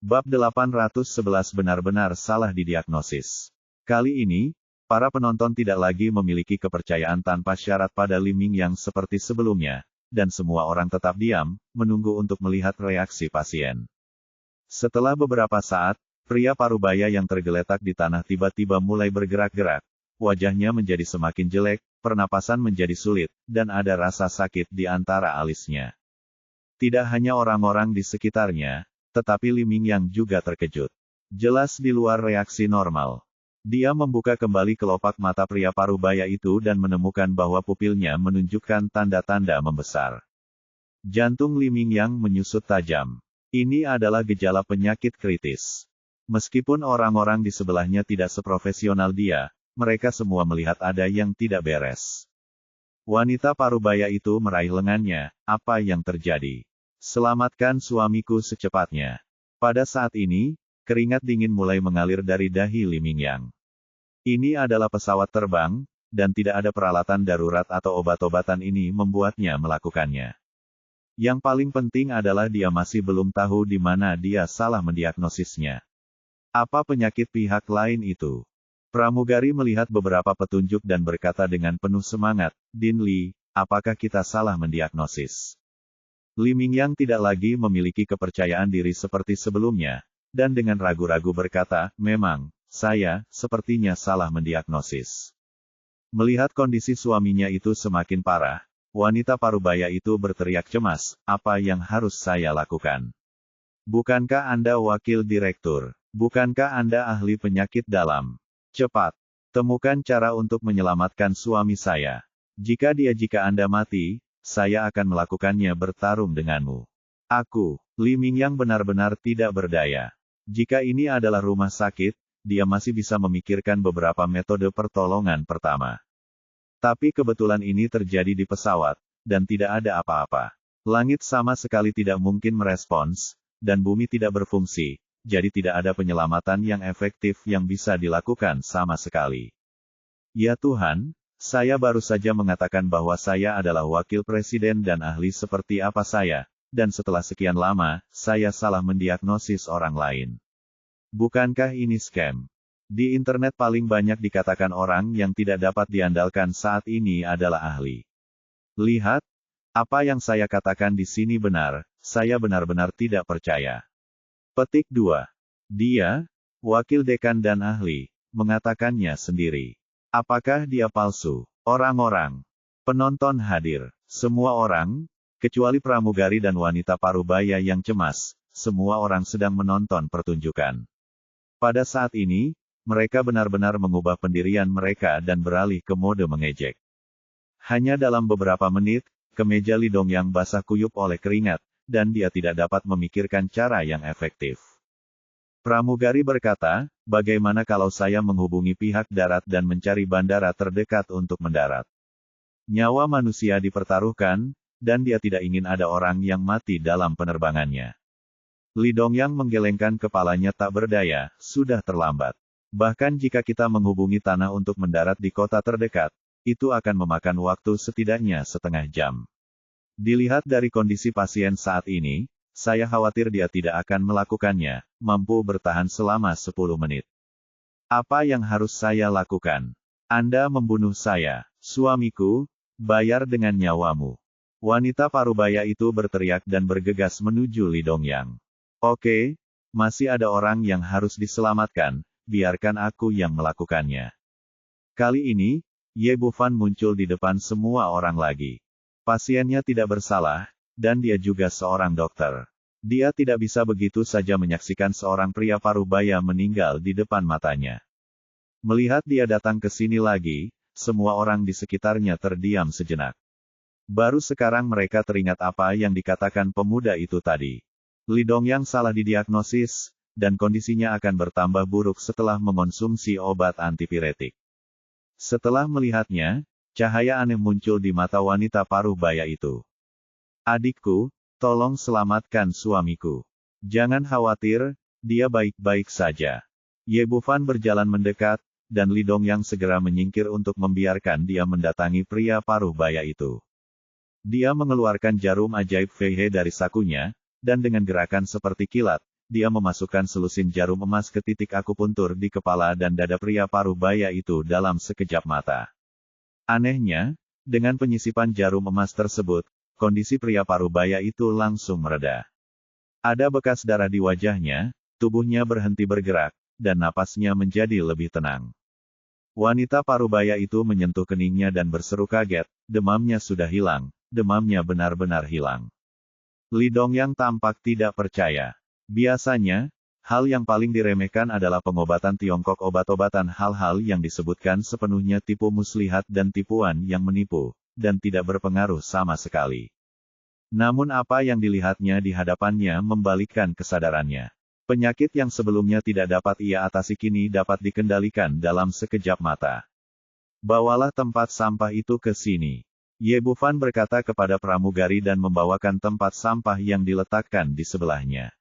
Bab 811 benar-benar salah didiagnosis. Kali ini, para penonton tidak lagi memiliki kepercayaan tanpa syarat pada Li Mingyang seperti sebelumnya, dan semua orang tetap diam, menunggu untuk melihat reaksi pasien. Setelah beberapa saat, pria parubaya yang tergeletak di tanah tiba-tiba mulai bergerak-gerak. Wajahnya menjadi semakin jelek, pernapasan menjadi sulit, dan ada rasa sakit di antara alisnya. Tidak hanya orang-orang di sekitarnya, tetapi Li Mingyang juga terkejut. Jelas di luar reaksi normal. Dia membuka kembali kelopak mata pria parubaya itu dan menemukan bahwa pupilnya menunjukkan tanda-tanda membesar. Jantung Li Mingyang menyusut tajam. Ini adalah gejala penyakit kritis. Meskipun orang-orang di sebelahnya tidak seprofesional dia, mereka semua melihat ada yang tidak beres. Wanita parubaya itu meraih lengannya, apa yang terjadi? Selamatkan suamiku secepatnya. Pada saat ini, keringat dingin mulai mengalir dari dahi Li Mingyang. Ini adalah pesawat terbang, dan tidak ada peralatan darurat atau obat-obatan ini membuatnya melakukannya. Yang paling penting adalah dia masih belum tahu di mana dia salah mendiagnosisnya. Apa penyakit pihak lain itu? Pramugari melihat beberapa petunjuk dan berkata dengan penuh semangat, Din Li, apakah kita salah mendiagnosis? Li Mingyang tidak lagi memiliki kepercayaan diri seperti sebelumnya, dan dengan ragu-ragu berkata, memang, saya, sepertinya salah mendiagnosis. Melihat kondisi suaminya itu semakin parah, wanita parubaya itu berteriak cemas, apa yang harus saya lakukan? Bukankah Anda wakil direktur? Bukankah Anda ahli penyakit dalam? Cepat, temukan cara untuk menyelamatkan suami saya. Jika Anda mati, saya akan melakukannya bertarung denganmu. Aku, Li Mingyang benar-benar tidak berdaya. Jika ini adalah rumah sakit, dia masih bisa memikirkan beberapa metode pertolongan pertama. Tapi kebetulan ini terjadi di pesawat, dan tidak ada apa-apa. Langit sama sekali tidak mungkin merespons, dan bumi tidak berfungsi, jadi tidak ada penyelamatan yang efektif yang bisa dilakukan sama sekali. Ya Tuhan, saya baru saja mengatakan bahwa saya adalah wakil presiden dan ahli seperti apa saya, dan setelah sekian lama, saya salah mendiagnosis orang lain. Bukankah ini scam? Di internet paling banyak dikatakan orang yang tidak dapat diandalkan saat ini adalah ahli. Lihat, apa yang saya katakan di sini benar, saya benar-benar tidak percaya. Petik 2. Dia, wakil dekan dan ahli, mengatakannya sendiri. Apakah dia palsu? Orang-orang, penonton hadir, semua orang, kecuali pramugari dan wanita parubaya yang cemas, semua orang sedang menonton pertunjukan. Pada saat ini, mereka benar-benar mengubah pendirian mereka dan beralih ke mode mengejek. Hanya dalam beberapa menit, kemeja Li Dongyang basah kuyup oleh keringat, dan dia tidak dapat memikirkan cara yang efektif. Pramugari berkata, bagaimana kalau saya menghubungi pihak darat dan mencari bandara terdekat untuk mendarat? Nyawa manusia dipertaruhkan, dan dia tidak ingin ada orang yang mati dalam penerbangannya. Li Dongyang menggelengkan kepalanya tak berdaya, sudah terlambat. Bahkan jika kita menghubungi tanah untuk mendarat di kota terdekat, itu akan memakan waktu setidaknya setengah jam. Dilihat dari kondisi pasien saat ini, saya khawatir dia tidak akan melakukannya, mampu bertahan selama 10 menit. Apa yang harus saya lakukan? Anda membunuh saya, suamiku, bayar dengan nyawamu. Wanita parubaya itu berteriak dan bergegas menuju Li Dongyang. Oke, masih ada orang yang harus diselamatkan, biarkan aku yang melakukannya. Kali ini, Ye Bufan muncul di depan semua orang lagi. Pasiennya tidak bersalah, dan dia juga seorang dokter. Dia tidak bisa begitu saja menyaksikan seorang pria parubaya meninggal di depan matanya. Melihat dia datang ke sini lagi, semua orang di sekitarnya terdiam sejenak. Baru sekarang mereka teringat apa yang dikatakan pemuda itu tadi. Li Dongyang salah didiagnosis, dan kondisinya akan bertambah buruk setelah mengonsumsi obat antipiretik. Setelah melihatnya, cahaya aneh muncul di mata wanita parubaya itu. Adikku, tolong selamatkan suamiku. Jangan khawatir, dia baik-baik saja. Ye Bufan berjalan mendekat, dan Li Dongyang segera menyingkir untuk membiarkan dia mendatangi pria parubaya itu. Dia mengeluarkan jarum ajaib Fei He dari sakunya, dan dengan gerakan seperti kilat, dia memasukkan selusin jarum emas ke titik akupuntur di kepala dan dada pria paruh baya itu dalam sekejap mata. Anehnya, dengan penyisipan jarum emas tersebut, kondisi pria paruh baya itu langsung mereda. Ada bekas darah di wajahnya, tubuhnya berhenti bergerak, dan napasnya menjadi lebih tenang. Wanita parubaya itu menyentuh keningnya dan berseru kaget, demamnya sudah hilang, demamnya benar-benar hilang. Li Dongyang tampak tidak percaya. Biasanya, hal yang paling diremehkan adalah pengobatan Tiongkok, obat-obatan, hal-hal yang disebutkan sepenuhnya tipu muslihat dan tipuan yang menipu, dan tidak berpengaruh sama sekali. Namun apa yang dilihatnya di hadapannya membalikkan kesadarannya. Penyakit yang sebelumnya tidak dapat ia atasi kini dapat dikendalikan dalam sekejap mata. Bawalah tempat sampah itu ke sini. Ye Bufan berkata kepada pramugari dan membawakan tempat sampah yang diletakkan di sebelahnya.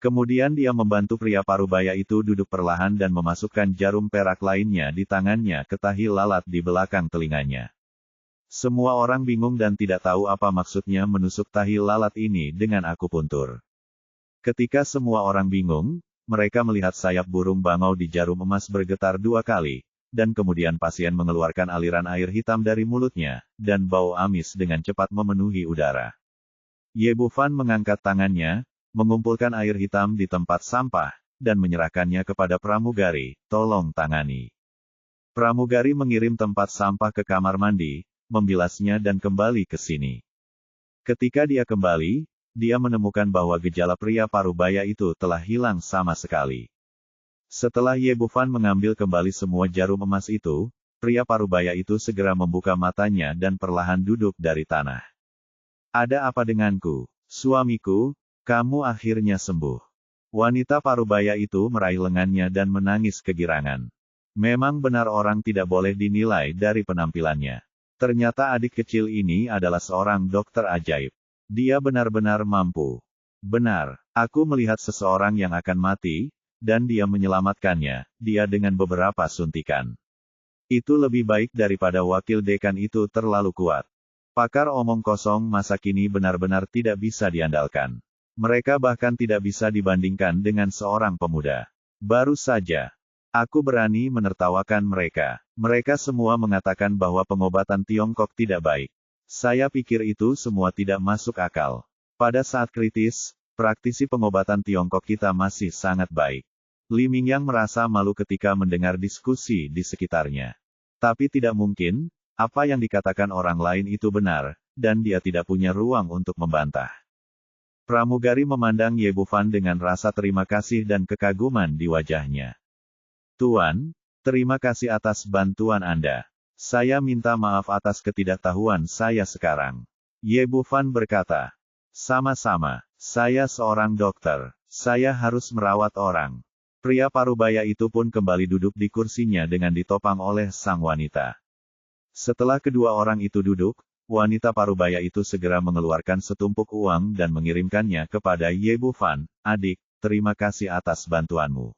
Kemudian dia membantu pria parubaya itu duduk perlahan dan memasukkan jarum perak lainnya di tangannya ke tahi lalat di belakang telinganya. Semua orang bingung dan tidak tahu apa maksudnya menusuk tahi lalat ini dengan akupuntur. Ketika semua orang bingung, mereka melihat sayap burung bangau di jarum emas bergetar 2 kali, dan kemudian pasien mengeluarkan aliran air hitam dari mulutnya, dan bau amis dengan cepat memenuhi udara. Ye Bufan mengangkat tangannya, mengumpulkan air hitam di tempat sampah, dan menyerahkannya kepada pramugari, tolong tangani. Pramugari mengirim tempat sampah ke kamar mandi, membilasnya dan kembali ke sini. Ketika dia kembali, dia menemukan bahwa gejala pria parubaya itu telah hilang sama sekali. Setelah Ye Bufan mengambil kembali semua jarum emas itu, pria parubaya itu segera membuka matanya dan perlahan duduk dari tanah. Ada apa denganku, suamiku, kamu akhirnya sembuh. Wanita parubaya itu meraih lengannya dan menangis kegirangan. Memang benar orang tidak boleh dinilai dari penampilannya. Ternyata adik kecil ini adalah seorang dokter ajaib. Dia benar-benar mampu. Benar, aku melihat seseorang yang akan mati, dan dia menyelamatkannya, dia dengan beberapa suntikan. Itu lebih baik daripada wakil dekan itu terlalu kuat. Pakar omong kosong masa kini benar-benar tidak bisa diandalkan. Mereka bahkan tidak bisa dibandingkan dengan seorang pemuda. Baru saja, aku berani menertawakan mereka. Mereka semua mengatakan bahwa pengobatan Tiongkok tidak baik. Saya pikir itu semua tidak masuk akal. Pada saat kritis, praktisi pengobatan Tiongkok kita masih sangat baik. Li Mingyang merasa malu ketika mendengar diskusi di sekitarnya. Tapi tidak mungkin, apa yang dikatakan orang lain itu benar, dan dia tidak punya ruang untuk membantah. Pramugari memandang Ye Bufan dengan rasa terima kasih dan kekaguman di wajahnya. Tuan, terima kasih atas bantuan Anda. Saya minta maaf atas ketidaktahuan saya sekarang. Ye Bufan berkata. Sama-sama, saya seorang dokter. Saya harus merawat orang. Pria parubaya itu pun kembali duduk di kursinya dengan ditopang oleh sang wanita. Setelah kedua orang itu duduk, wanita parubaya itu segera mengeluarkan setumpuk uang dan mengirimkannya kepada Ye Bufan. Adik, terima kasih atas bantuanmu.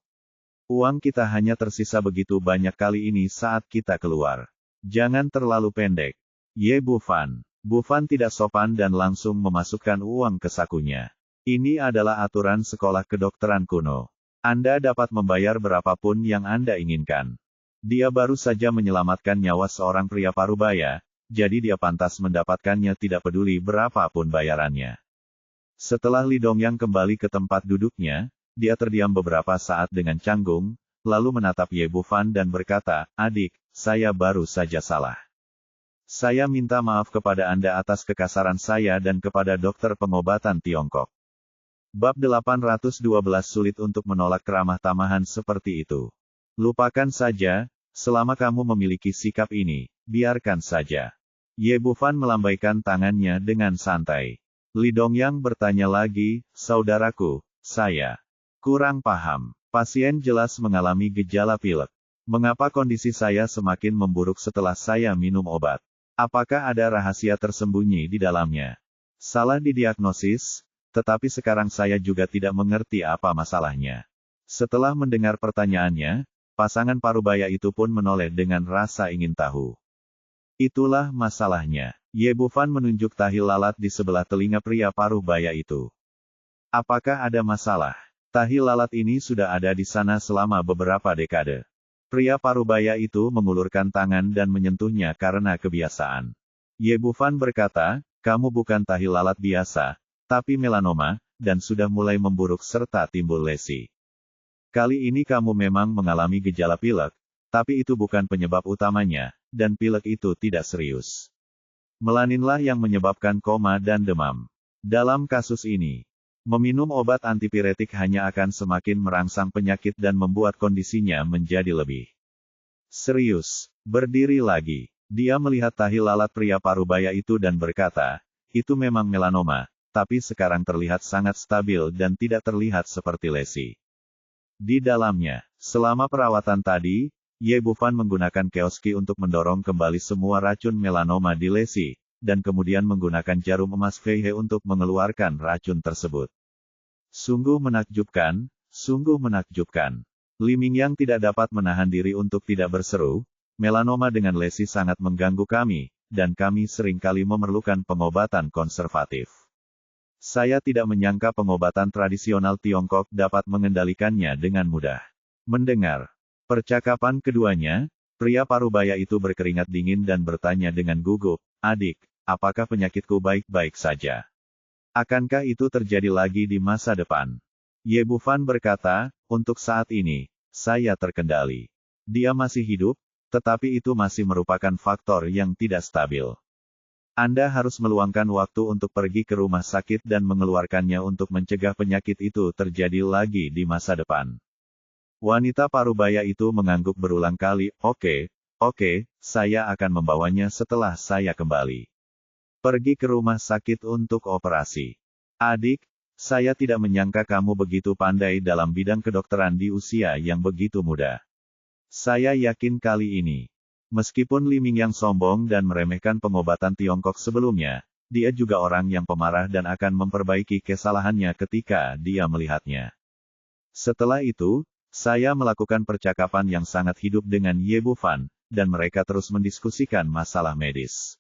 Uang kita hanya tersisa begitu banyak kali ini saat kita keluar. Jangan terlalu pendek. Ye Bufan. Bufan tidak sopan dan langsung memasukkan uang ke sakunya. Ini adalah aturan sekolah kedokteran kuno. Anda dapat membayar berapapun yang Anda inginkan. Dia baru saja menyelamatkan nyawa seorang pria parubaya, jadi dia pantas mendapatkannya tidak peduli berapapun bayarannya. Setelah Li Dongyang kembali ke tempat duduknya, dia terdiam beberapa saat dengan canggung, lalu menatap Ye Bufan dan berkata, adik, saya baru saja salah. Saya minta maaf kepada Anda atas kekasaran saya dan kepada dokter pengobatan Tiongkok. Bab 812 sulit untuk menolak keramah tamahan seperti itu. Lupakan saja, selama kamu memiliki sikap ini, biarkan saja. Ye Bufan melambaikan tangannya dengan santai. Li Dongyang bertanya lagi, saudaraku, saya kurang paham. Pasien jelas mengalami gejala pilek. Mengapa kondisi saya semakin memburuk setelah saya minum obat? Apakah ada rahasia tersembunyi di dalamnya? Salah didiagnosis, tetapi sekarang saya juga tidak mengerti apa masalahnya. Setelah mendengar pertanyaannya, pasangan parubaya itu pun menoleh dengan rasa ingin tahu. Itulah masalahnya. Ye Bufan menunjuk tahi lalat di sebelah telinga pria parubaya itu. Apakah ada masalah? Tahi lalat ini sudah ada di sana selama beberapa dekade. Pria parubaya itu mengulurkan tangan dan menyentuhnya karena kebiasaan. Ye Bufan berkata, kamu bukan tahi lalat biasa, tapi melanoma, dan sudah mulai memburuk serta timbul lesi. Kali ini kamu memang mengalami gejala pilek, tapi itu bukan penyebab utamanya, dan pilek itu tidak serius. Melaninlah yang menyebabkan koma dan demam. Dalam kasus ini, meminum obat antipiretik hanya akan semakin merangsang penyakit dan membuat kondisinya menjadi lebih serius. Berdiri lagi, dia melihat tahi lalat pria parubaya itu dan berkata, itu memang melanoma, tapi sekarang terlihat sangat stabil dan tidak terlihat seperti lesi. Di dalamnya, selama perawatan tadi, Ye Bufan menggunakan keoski untuk mendorong kembali semua racun melanoma di lesi, dan kemudian menggunakan jarum emas Feihe untuk mengeluarkan racun tersebut. Sungguh menakjubkan, sungguh menakjubkan. Li Mingyang tidak dapat menahan diri untuk tidak berseru, melanoma dengan lesi sangat mengganggu kami, dan kami seringkali memerlukan pengobatan konservatif. Saya tidak menyangka pengobatan tradisional Tiongkok dapat mengendalikannya dengan mudah. Mendengar percakapan keduanya, pria parubaya itu berkeringat dingin dan bertanya dengan gugup, adik, apakah penyakitku baik-baik saja? Akankah itu terjadi lagi di masa depan? Ye Bufan berkata, untuk saat ini, saya terkendali. Dia masih hidup, tetapi itu masih merupakan faktor yang tidak stabil. Anda harus meluangkan waktu untuk pergi ke rumah sakit dan mengeluarkannya untuk mencegah penyakit itu terjadi lagi di masa depan. Wanita parubaya itu mengangguk berulang kali, oke, saya akan membawanya setelah saya kembali. Pergi ke rumah sakit untuk operasi. Adik, saya tidak menyangka kamu begitu pandai dalam bidang kedokteran di usia yang begitu muda. Saya yakin kali ini, meskipun Li Mingyang sombong dan meremehkan pengobatan Tiongkok sebelumnya, dia juga orang yang pemarah dan akan memperbaiki kesalahannya ketika dia melihatnya. Setelah itu, saya melakukan percakapan yang sangat hidup dengan Ye Bufan, dan mereka terus mendiskusikan masalah medis.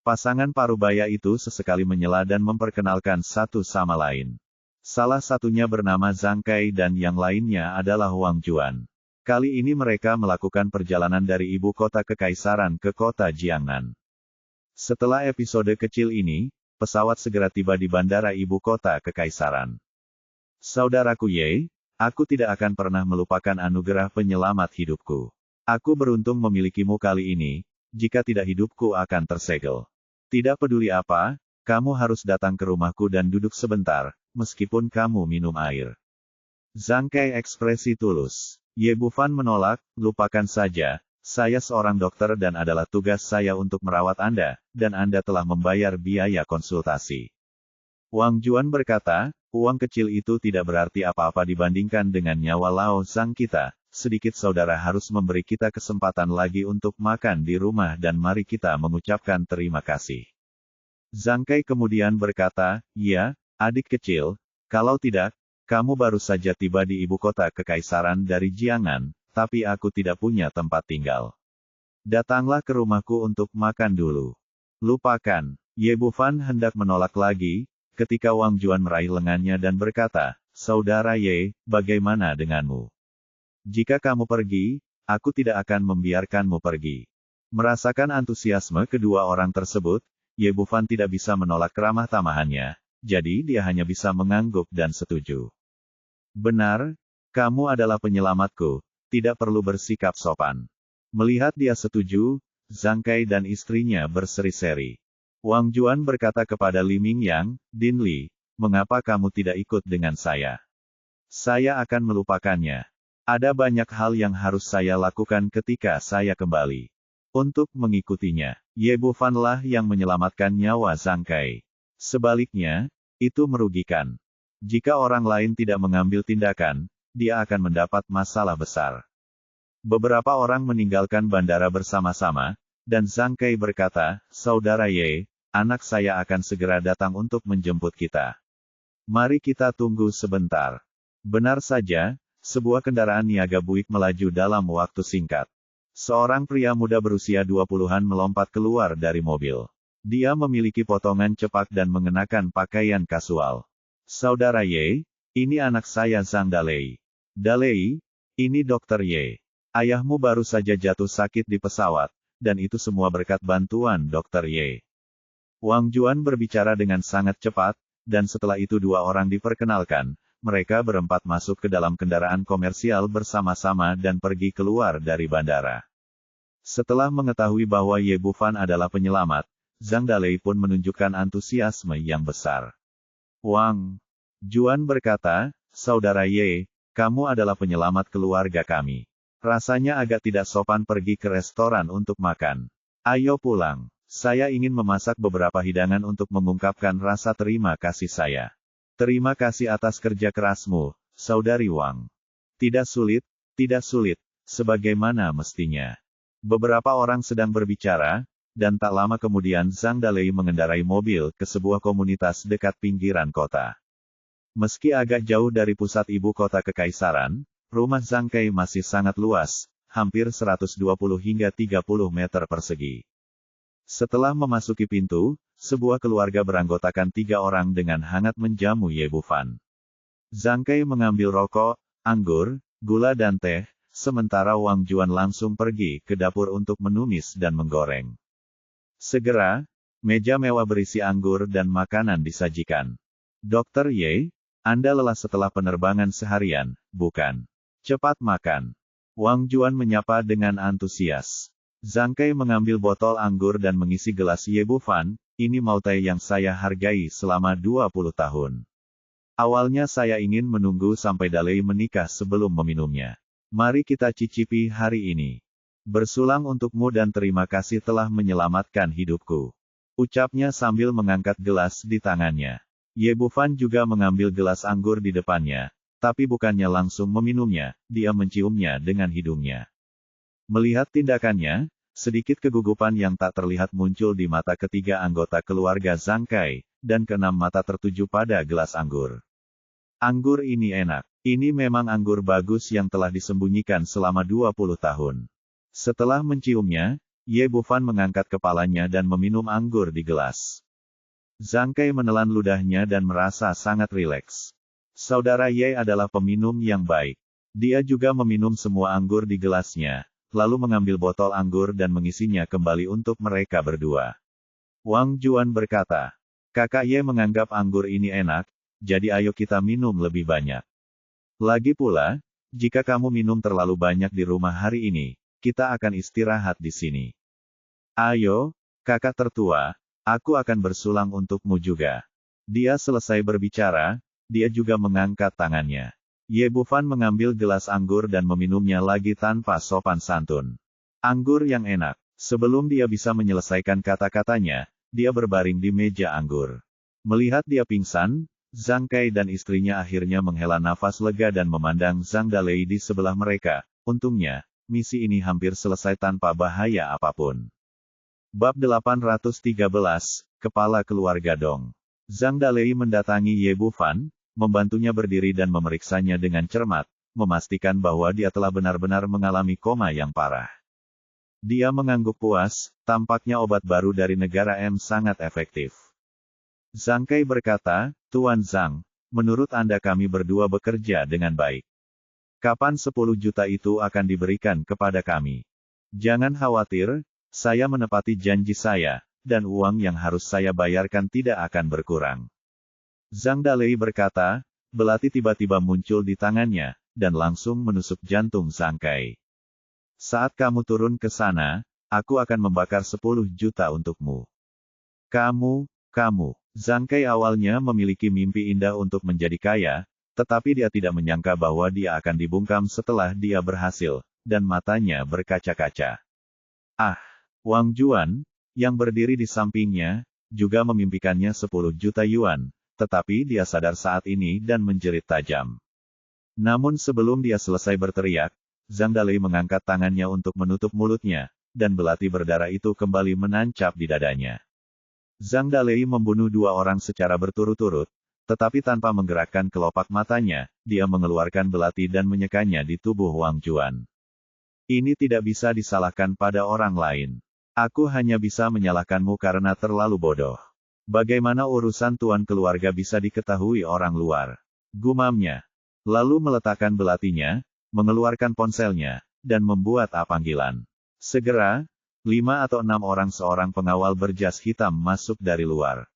Pasangan parubaya itu sesekali menyela dan memperkenalkan satu sama lain. Salah satunya bernama Zhang Kai dan yang lainnya adalah Wang Juan. Kali ini mereka melakukan perjalanan dari ibu kota kekaisaran ke kota Jiangnan. Setelah episode kecil ini, pesawat segera tiba di bandara ibu kota kekaisaran. Saudaraku Ye, aku tidak akan pernah melupakan anugerah penyelamat hidupku. Aku beruntung memilikimu kali ini, jika tidak hidupku akan tersegel. Tidak peduli apa, kamu harus datang ke rumahku dan duduk sebentar, meskipun kamu minum air. Zhang Kai ekspresi tulus. Ye Bufan menolak, lupakan saja, saya seorang dokter dan adalah tugas saya untuk merawat Anda, dan Anda telah membayar biaya konsultasi. Wang Juan berkata, uang kecil itu tidak berarti apa-apa dibandingkan dengan nyawa Lao Zhang kita, sedikit saudara harus memberi kita kesempatan lagi untuk makan di rumah dan mari kita mengucapkan terima kasih. Zhang Kai kemudian berkata, ya, adik kecil, kalau tidak, kamu baru saja tiba di ibu kota kekaisaran dari Jiangnan, tapi aku tidak punya tempat tinggal. Datanglah ke rumahku untuk makan dulu. Lupakan. Ye Bufan hendak menolak lagi, ketika Wang Juan meraih lengannya dan berkata, saudara Ye, bagaimana denganmu? Jika kamu pergi, aku tidak akan membiarkanmu pergi. Merasakan antusiasme kedua orang tersebut, Ye Bufan tidak bisa menolak keramah tamahannya, jadi dia hanya bisa mengangguk dan setuju. Benar, kamu adalah penyelamatku, tidak perlu bersikap sopan. Melihat dia setuju, Zhang Kai dan istrinya berseri-seri. Wang Juan berkata kepada Li Mingyang, Din Li, mengapa kamu tidak ikut dengan saya? Saya akan melupakannya. Ada banyak hal yang harus saya lakukan ketika saya kembali. Untuk mengikutinya, Ye Bufan lah yang menyelamatkan nyawa Zhang Kai. Sebaliknya, itu merugikan. Jika orang lain tidak mengambil tindakan, dia akan mendapat masalah besar. Beberapa orang meninggalkan bandara bersama-sama, dan Zhang Kai berkata, saudara Ye, anak saya akan segera datang untuk menjemput kita. Mari kita tunggu sebentar. Benar saja, sebuah kendaraan niaga buik melaju dalam waktu singkat. Seorang pria muda berusia 20-an melompat keluar dari mobil. Dia memiliki potongan cepak dan mengenakan pakaian kasual. Saudara Ye, Ini anak saya Zhang Dalei. Dalei, ini Dokter Ye. Ayahmu baru saja jatuh sakit di pesawat, dan itu semua berkat bantuan Dokter Ye. Wang Juan berbicara dengan sangat cepat, dan setelah itu dua orang diperkenalkan, mereka berempat masuk ke dalam kendaraan komersial bersama-sama dan pergi keluar dari bandara. Setelah mengetahui bahwa Ye Bufan adalah penyelamat, Zhang Dalei pun menunjukkan antusiasme yang besar. Wang Juan berkata, "Saudara Ye, kamu adalah penyelamat keluarga kami. Rasanya agak tidak sopan pergi ke restoran untuk makan. Ayo pulang. Saya ingin memasak beberapa hidangan untuk mengungkapkan rasa terima kasih saya. Terima kasih atas kerja kerasmu, Saudari Wang. Tidak sulit, sebagaimana mestinya." Beberapa orang sedang berbicara, dan tak lama kemudian Zhang Dalei mengendarai mobil ke sebuah komunitas dekat pinggiran kota. Meski agak jauh dari pusat ibu kota kekaisaran, rumah Zhang Kai masih sangat luas, hampir 120 hingga 30 meter persegi. Setelah memasuki pintu, sebuah keluarga beranggotakan 3 orang dengan hangat menjamu Ye Bufan. Zhang Kai mengambil rokok, anggur, gula dan teh, sementara Wang Juan langsung pergi ke dapur untuk menumis dan menggoreng. Segera, meja mewah berisi anggur dan makanan disajikan. "Dokter Ye, Anda lelah setelah penerbangan seharian, bukan? Cepat makan." Wang Juan menyapa dengan antusias. Zhang Kai mengambil botol anggur dan mengisi gelas Ye Bufan, "Ini Moutai yang saya hargai selama 20 tahun. Awalnya saya ingin menunggu sampai Dalei menikah sebelum meminumnya. Mari kita cicipi hari ini. Bersulang untukmu dan terima kasih telah menyelamatkan hidupku." Ucapnya sambil mengangkat gelas di tangannya. Ye Bufan juga mengambil gelas anggur di depannya, tapi bukannya langsung meminumnya, dia menciumnya dengan hidungnya. Melihat tindakannya, sedikit kegugupan yang tak terlihat muncul di mata ketiga anggota keluarga Zhang Kai, dan keenam mata tertuju pada gelas anggur. "Anggur ini enak. Ini memang anggur bagus yang telah disembunyikan selama 20 tahun. Setelah menciumnya, Ye Bufan mengangkat kepalanya dan meminum anggur di gelas. Zhang Kai menelan ludahnya dan merasa sangat rileks. Saudara Ye adalah peminum yang baik. Dia juga meminum semua anggur di gelasnya, lalu mengambil botol anggur dan mengisinya kembali untuk mereka berdua. Wang Juan berkata, "Kakak Ye menganggap anggur ini enak, jadi ayo kita minum lebih banyak. Lagi pula, jika kamu minum terlalu banyak di rumah hari ini, kita akan istirahat di sini. Ayo, kakak tertua, aku akan bersulang untukmu juga." Dia selesai berbicara, dia juga mengangkat tangannya. Ye Bufan mengambil gelas anggur dan meminumnya lagi tanpa sopan santun. Anggur yang enak. Sebelum dia bisa menyelesaikan kata-katanya, dia berbaring di meja anggur. Melihat dia pingsan, Zhang Kai dan istrinya akhirnya menghela nafas lega dan memandang Zhang Dalei di sebelah mereka. Untungnya, misi ini hampir selesai tanpa bahaya apapun. Bab 813, Kepala Keluarga Dong. Zhang Dalei mendatangi Ye Bufan, membantunya berdiri dan memeriksanya dengan cermat, memastikan bahwa dia telah benar-benar mengalami koma yang parah. Dia mengangguk puas, tampaknya obat baru dari negara M sangat efektif. Zhang Kai berkata, "Tuan Zhang, menurut Anda kami berdua bekerja dengan baik. Kapan 10 juta itu akan diberikan kepada kami? Jangan khawatir, saya menepati janji saya, dan uang yang harus saya bayarkan tidak akan berkurang." Zhang Dalei berkata, belati tiba-tiba muncul di tangannya, dan langsung menusuk jantung Zhang Kai. "Saat kamu turun ke sana, aku akan membakar 10 juta untukmu. Kamu. Zhang Kai awalnya memiliki mimpi indah untuk menjadi kaya, tetapi dia tidak menyangka bahwa dia akan dibungkam setelah dia berhasil, dan matanya berkaca-kaca. Wang Juan, yang berdiri di sampingnya, juga memimpikannya 10 juta yuan, tetapi dia sadar saat ini dan menjerit tajam. Namun sebelum dia selesai berteriak, Zhang Dalei mengangkat tangannya untuk menutup mulutnya, dan belati berdarah itu kembali menancap di dadanya. Zhang Dalei membunuh 2 orang secara berturut-turut, tetapi tanpa menggerakkan kelopak matanya, dia mengeluarkan belati dan menyekanya di tubuh Wang Juan. "Ini tidak bisa disalahkan pada orang lain. Aku hanya bisa menyalahkanmu karena terlalu bodoh. Bagaimana urusan tuan keluarga bisa diketahui orang luar? Gumamnya. Lalu meletakkan belatinya, mengeluarkan ponselnya, dan membuat panggilan. Segera, 5 atau 6 orang seorang pengawal berjas hitam masuk dari luar.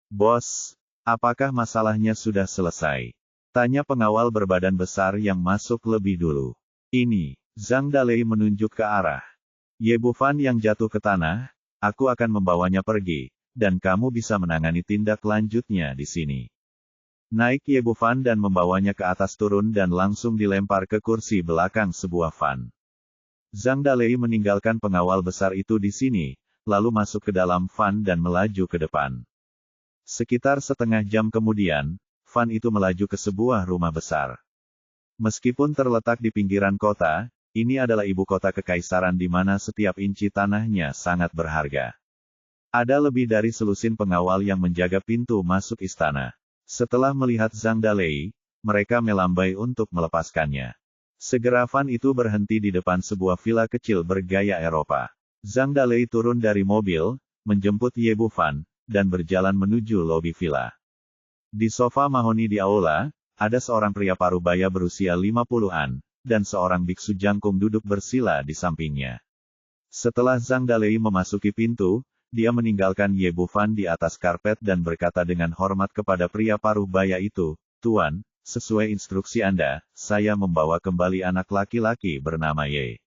Bos, apakah masalahnya sudah selesai? Tanya pengawal berbadan besar yang masuk lebih dulu. Ini, Zhang Dalei menunjuk ke arah Ye Bufan yang jatuh ke tanah. Aku akan membawanya pergi, dan kamu bisa menangani tindak lanjutnya di sini. Naik Ye Bufan dan membawanya ke atas turun dan langsung dilempar ke kursi belakang sebuah van. Zhang Dalei meninggalkan pengawal besar itu di sini, lalu masuk ke dalam van dan melaju ke depan. Sekitar setengah jam kemudian, van itu melaju ke sebuah rumah besar. Meskipun terletak di pinggiran kota, ini adalah ibu kota kekaisaran di mana setiap inci tanahnya sangat berharga. Ada lebih dari selusin pengawal yang menjaga pintu masuk istana. Setelah melihat Zhang Dalei, mereka melambai untuk melepaskannya. Segera van itu berhenti di depan sebuah villa kecil bergaya Eropa. Zhang Dalei turun dari mobil, menjemput Ye Bufan, dan berjalan menuju lobi villa. Di sofa mahoni di aula, ada seorang pria parubaya berusia 50-an, dan seorang biksu jangkung duduk bersila di sampingnya. Setelah Zhang Dalei memasuki pintu, dia meninggalkan Ye Bufan di atas karpet dan berkata dengan hormat kepada pria parubaya itu, "Tuan, sesuai instruksi Anda, saya membawa kembali anak laki-laki bernama Ye."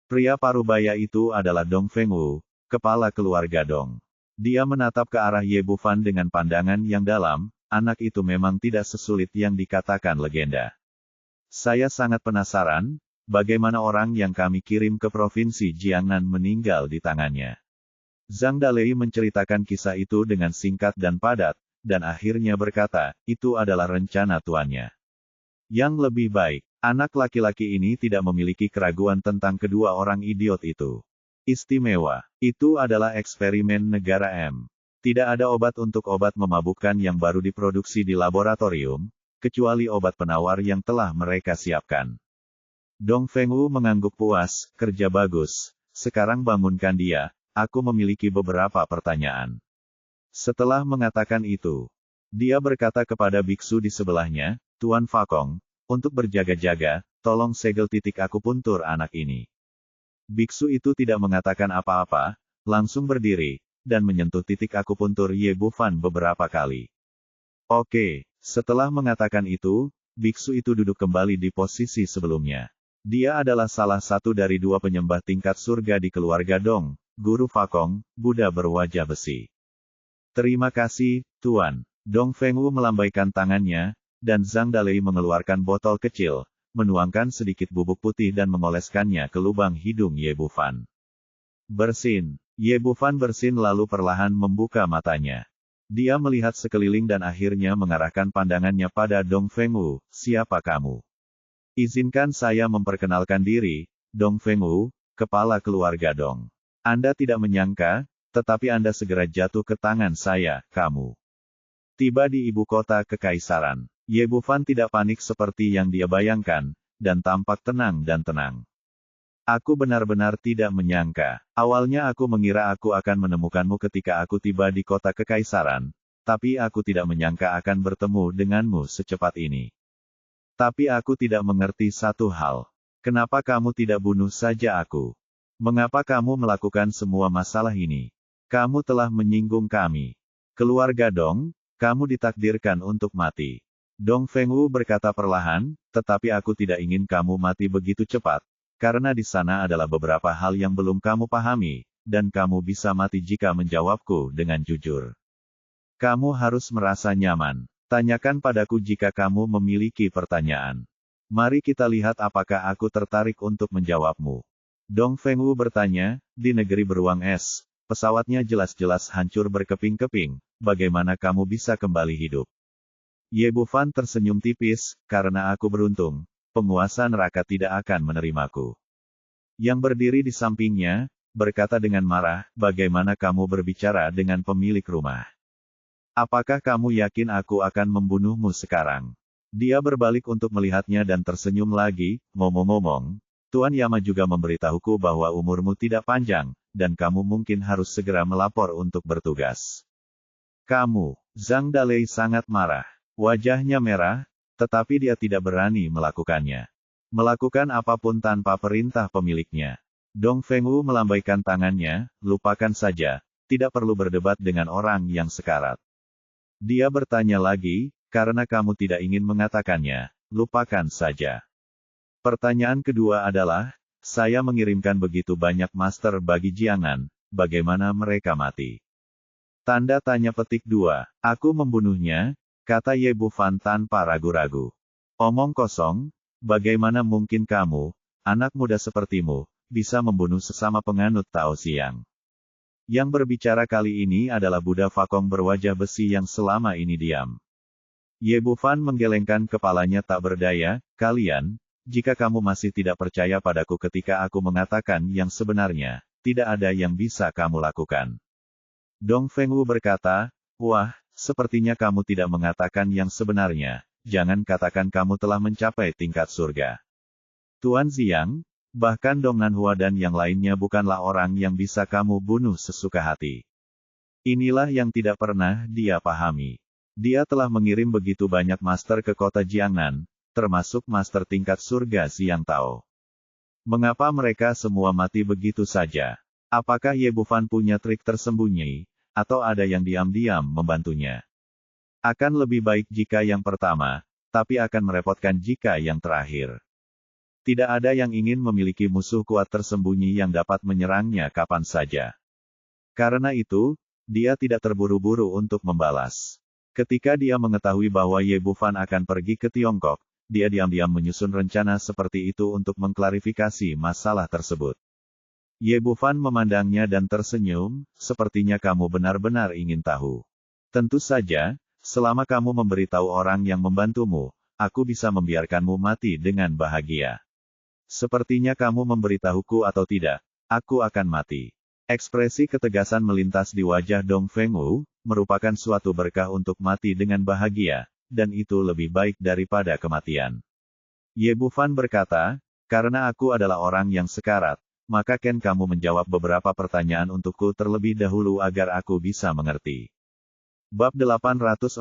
Pria parubaya itu adalah Dong Fengwu, kepala keluarga Dong. Dia menatap ke arah Ye Bufan dengan pandangan yang dalam. Anak itu memang tidak sesulit yang dikatakan legenda. Saya sangat penasaran, bagaimana orang yang kami kirim ke provinsi Jiangnan meninggal di tangannya. Zhang Dalei menceritakan kisah itu dengan singkat dan padat, dan akhirnya berkata, itu adalah rencana tuannya. Yang lebih baik, anak laki-laki ini tidak memiliki keraguan tentang kedua orang idiot itu. Istimewa, itu adalah eksperimen negara M. Tidak ada obat untuk obat memabukkan yang baru diproduksi di laboratorium, kecuali obat penawar yang telah mereka siapkan. Dong Fengwu mengangguk puas, kerja bagus, sekarang bangunkan dia, aku memiliki beberapa pertanyaan. Setelah mengatakan itu, dia berkata kepada biksu di sebelahnya, Tuan Fakong, untuk berjaga-jaga, tolong segel titik akupuntur anak ini. Biksu itu tidak mengatakan apa-apa, langsung berdiri, dan menyentuh titik akupuntur Ye Bufan beberapa kali. Oke, setelah mengatakan itu, biksu itu duduk kembali di posisi sebelumnya. Dia adalah salah satu dari 2 penyembah tingkat surga di keluarga Dong, Guru Fakong, Buddha berwajah besi. Terima kasih, Tuan. Dong Fengwu melambaikan tangannya, dan Zhang Dalei mengeluarkan botol kecil, menuangkan sedikit bubuk putih dan mengoleskannya ke lubang hidung Ye Bufan. Bersin. Ye Bufan bersin lalu perlahan membuka matanya. Dia melihat sekeliling dan akhirnya mengarahkan pandangannya pada Dong Fengwu, siapa kamu? Izinkan saya memperkenalkan diri, Dong Fengwu, kepala keluarga Dong. Anda tidak menyangka, tetapi Anda segera jatuh ke tangan saya, kamu. Tiba di ibu kota kekaisaran. Ye Bufan tidak panik seperti yang dia bayangkan, dan tampak tenang dan tenang. Aku benar-benar tidak menyangka. Awalnya aku mengira aku akan menemukanmu ketika aku tiba di kota kekaisaran, tapi aku tidak menyangka akan bertemu denganmu secepat ini. Tapi aku tidak mengerti satu hal. Kenapa kamu tidak bunuh saja aku? Mengapa kamu melakukan semua masalah ini? Kamu telah menyinggung kami. Keluarga Dong, kamu ditakdirkan untuk mati. Dong Fengwu berkata perlahan, tetapi aku tidak ingin kamu mati begitu cepat. Karena di sana adalah beberapa hal yang belum kamu pahami, dan kamu bisa mati jika menjawabku dengan jujur. Kamu harus merasa nyaman. Tanyakan padaku jika kamu memiliki pertanyaan. Mari kita lihat apakah aku tertarik untuk menjawabmu. Dong Fengwu bertanya, di negeri beruang es, pesawatnya jelas-jelas hancur berkeping-keping, bagaimana kamu bisa kembali hidup? Ye Bufan tersenyum tipis, karena aku beruntung. Penguasa neraka tidak akan menerimaku. Yang berdiri di sampingnya, berkata dengan marah, bagaimana kamu berbicara dengan pemilik rumah? Apakah kamu yakin aku akan membunuhmu sekarang? Dia berbalik untuk melihatnya dan tersenyum lagi, ngomong-ngomong, Tuan Yama juga memberitahuku bahwa umurmu tidak panjang, dan kamu mungkin harus segera melapor untuk bertugas. Kamu, Zhang Dalei sangat marah. Wajahnya merah, tetapi dia tidak berani melakukannya. Melakukan apapun tanpa perintah pemiliknya. Dong Fengwu melambaikan tangannya, lupakan saja, tidak perlu berdebat dengan orang yang sekarat. Dia bertanya lagi, karena kamu tidak ingin mengatakannya, lupakan saja. Pertanyaan kedua adalah, saya mengirimkan begitu banyak master bagi Jiangnan, bagaimana mereka mati? Tanda tanya petik 2, aku membunuhnya, kata Ye Bufan tanpa ragu-ragu. Omong kosong, bagaimana mungkin kamu, anak muda sepertimu, bisa membunuh sesama penganut Tao Siang? Yang berbicara kali ini adalah Buddha Fakong berwajah besi yang selama ini diam. Ye Bufan menggelengkan kepalanya tak berdaya, kalian, jika kamu masih tidak percaya padaku ketika aku mengatakan yang sebenarnya, tidak ada yang bisa kamu lakukan. Dong Fengwu berkata, wah, sepertinya kamu tidak mengatakan yang sebenarnya, jangan katakan kamu telah mencapai tingkat surga. Tuan Xiang, bahkan Dong Nanhua dan yang lainnya bukanlah orang yang bisa kamu bunuh sesuka hati. Inilah yang tidak pernah dia pahami. Dia telah mengirim begitu banyak master ke kota Jiangnan, termasuk master tingkat surga Xiang Tao. Mengapa mereka semua mati begitu saja? Apakah Ye Bufan punya trik tersembunyi, atau ada yang diam-diam membantunya? Akan lebih baik jika yang pertama, tapi akan merepotkan jika yang terakhir. Tidak ada yang ingin memiliki musuh kuat tersembunyi yang dapat menyerangnya kapan saja. Karena itu, dia tidak terburu-buru untuk membalas. Ketika dia mengetahui bahwa Ye Bufan akan pergi ke Tiongkok, dia diam-diam menyusun rencana seperti itu untuk mengklarifikasi masalah tersebut. Ye Bufan memandangnya dan tersenyum, sepertinya kamu benar-benar ingin tahu. Tentu saja, selama kamu memberitahu orang yang membantumu, aku bisa membiarkanmu mati dengan bahagia. Sepertinya kamu memberitahuku atau tidak, aku akan mati. Ekspresi ketegasan melintas di wajah Dong Fengwu, merupakan suatu berkah untuk mati dengan bahagia, dan itu lebih baik daripada kematian. Ye Bufan berkata, karena aku adalah orang yang sekarat, maka Ken kamu menjawab beberapa pertanyaan untukku terlebih dahulu agar aku bisa mengerti. Bab 814,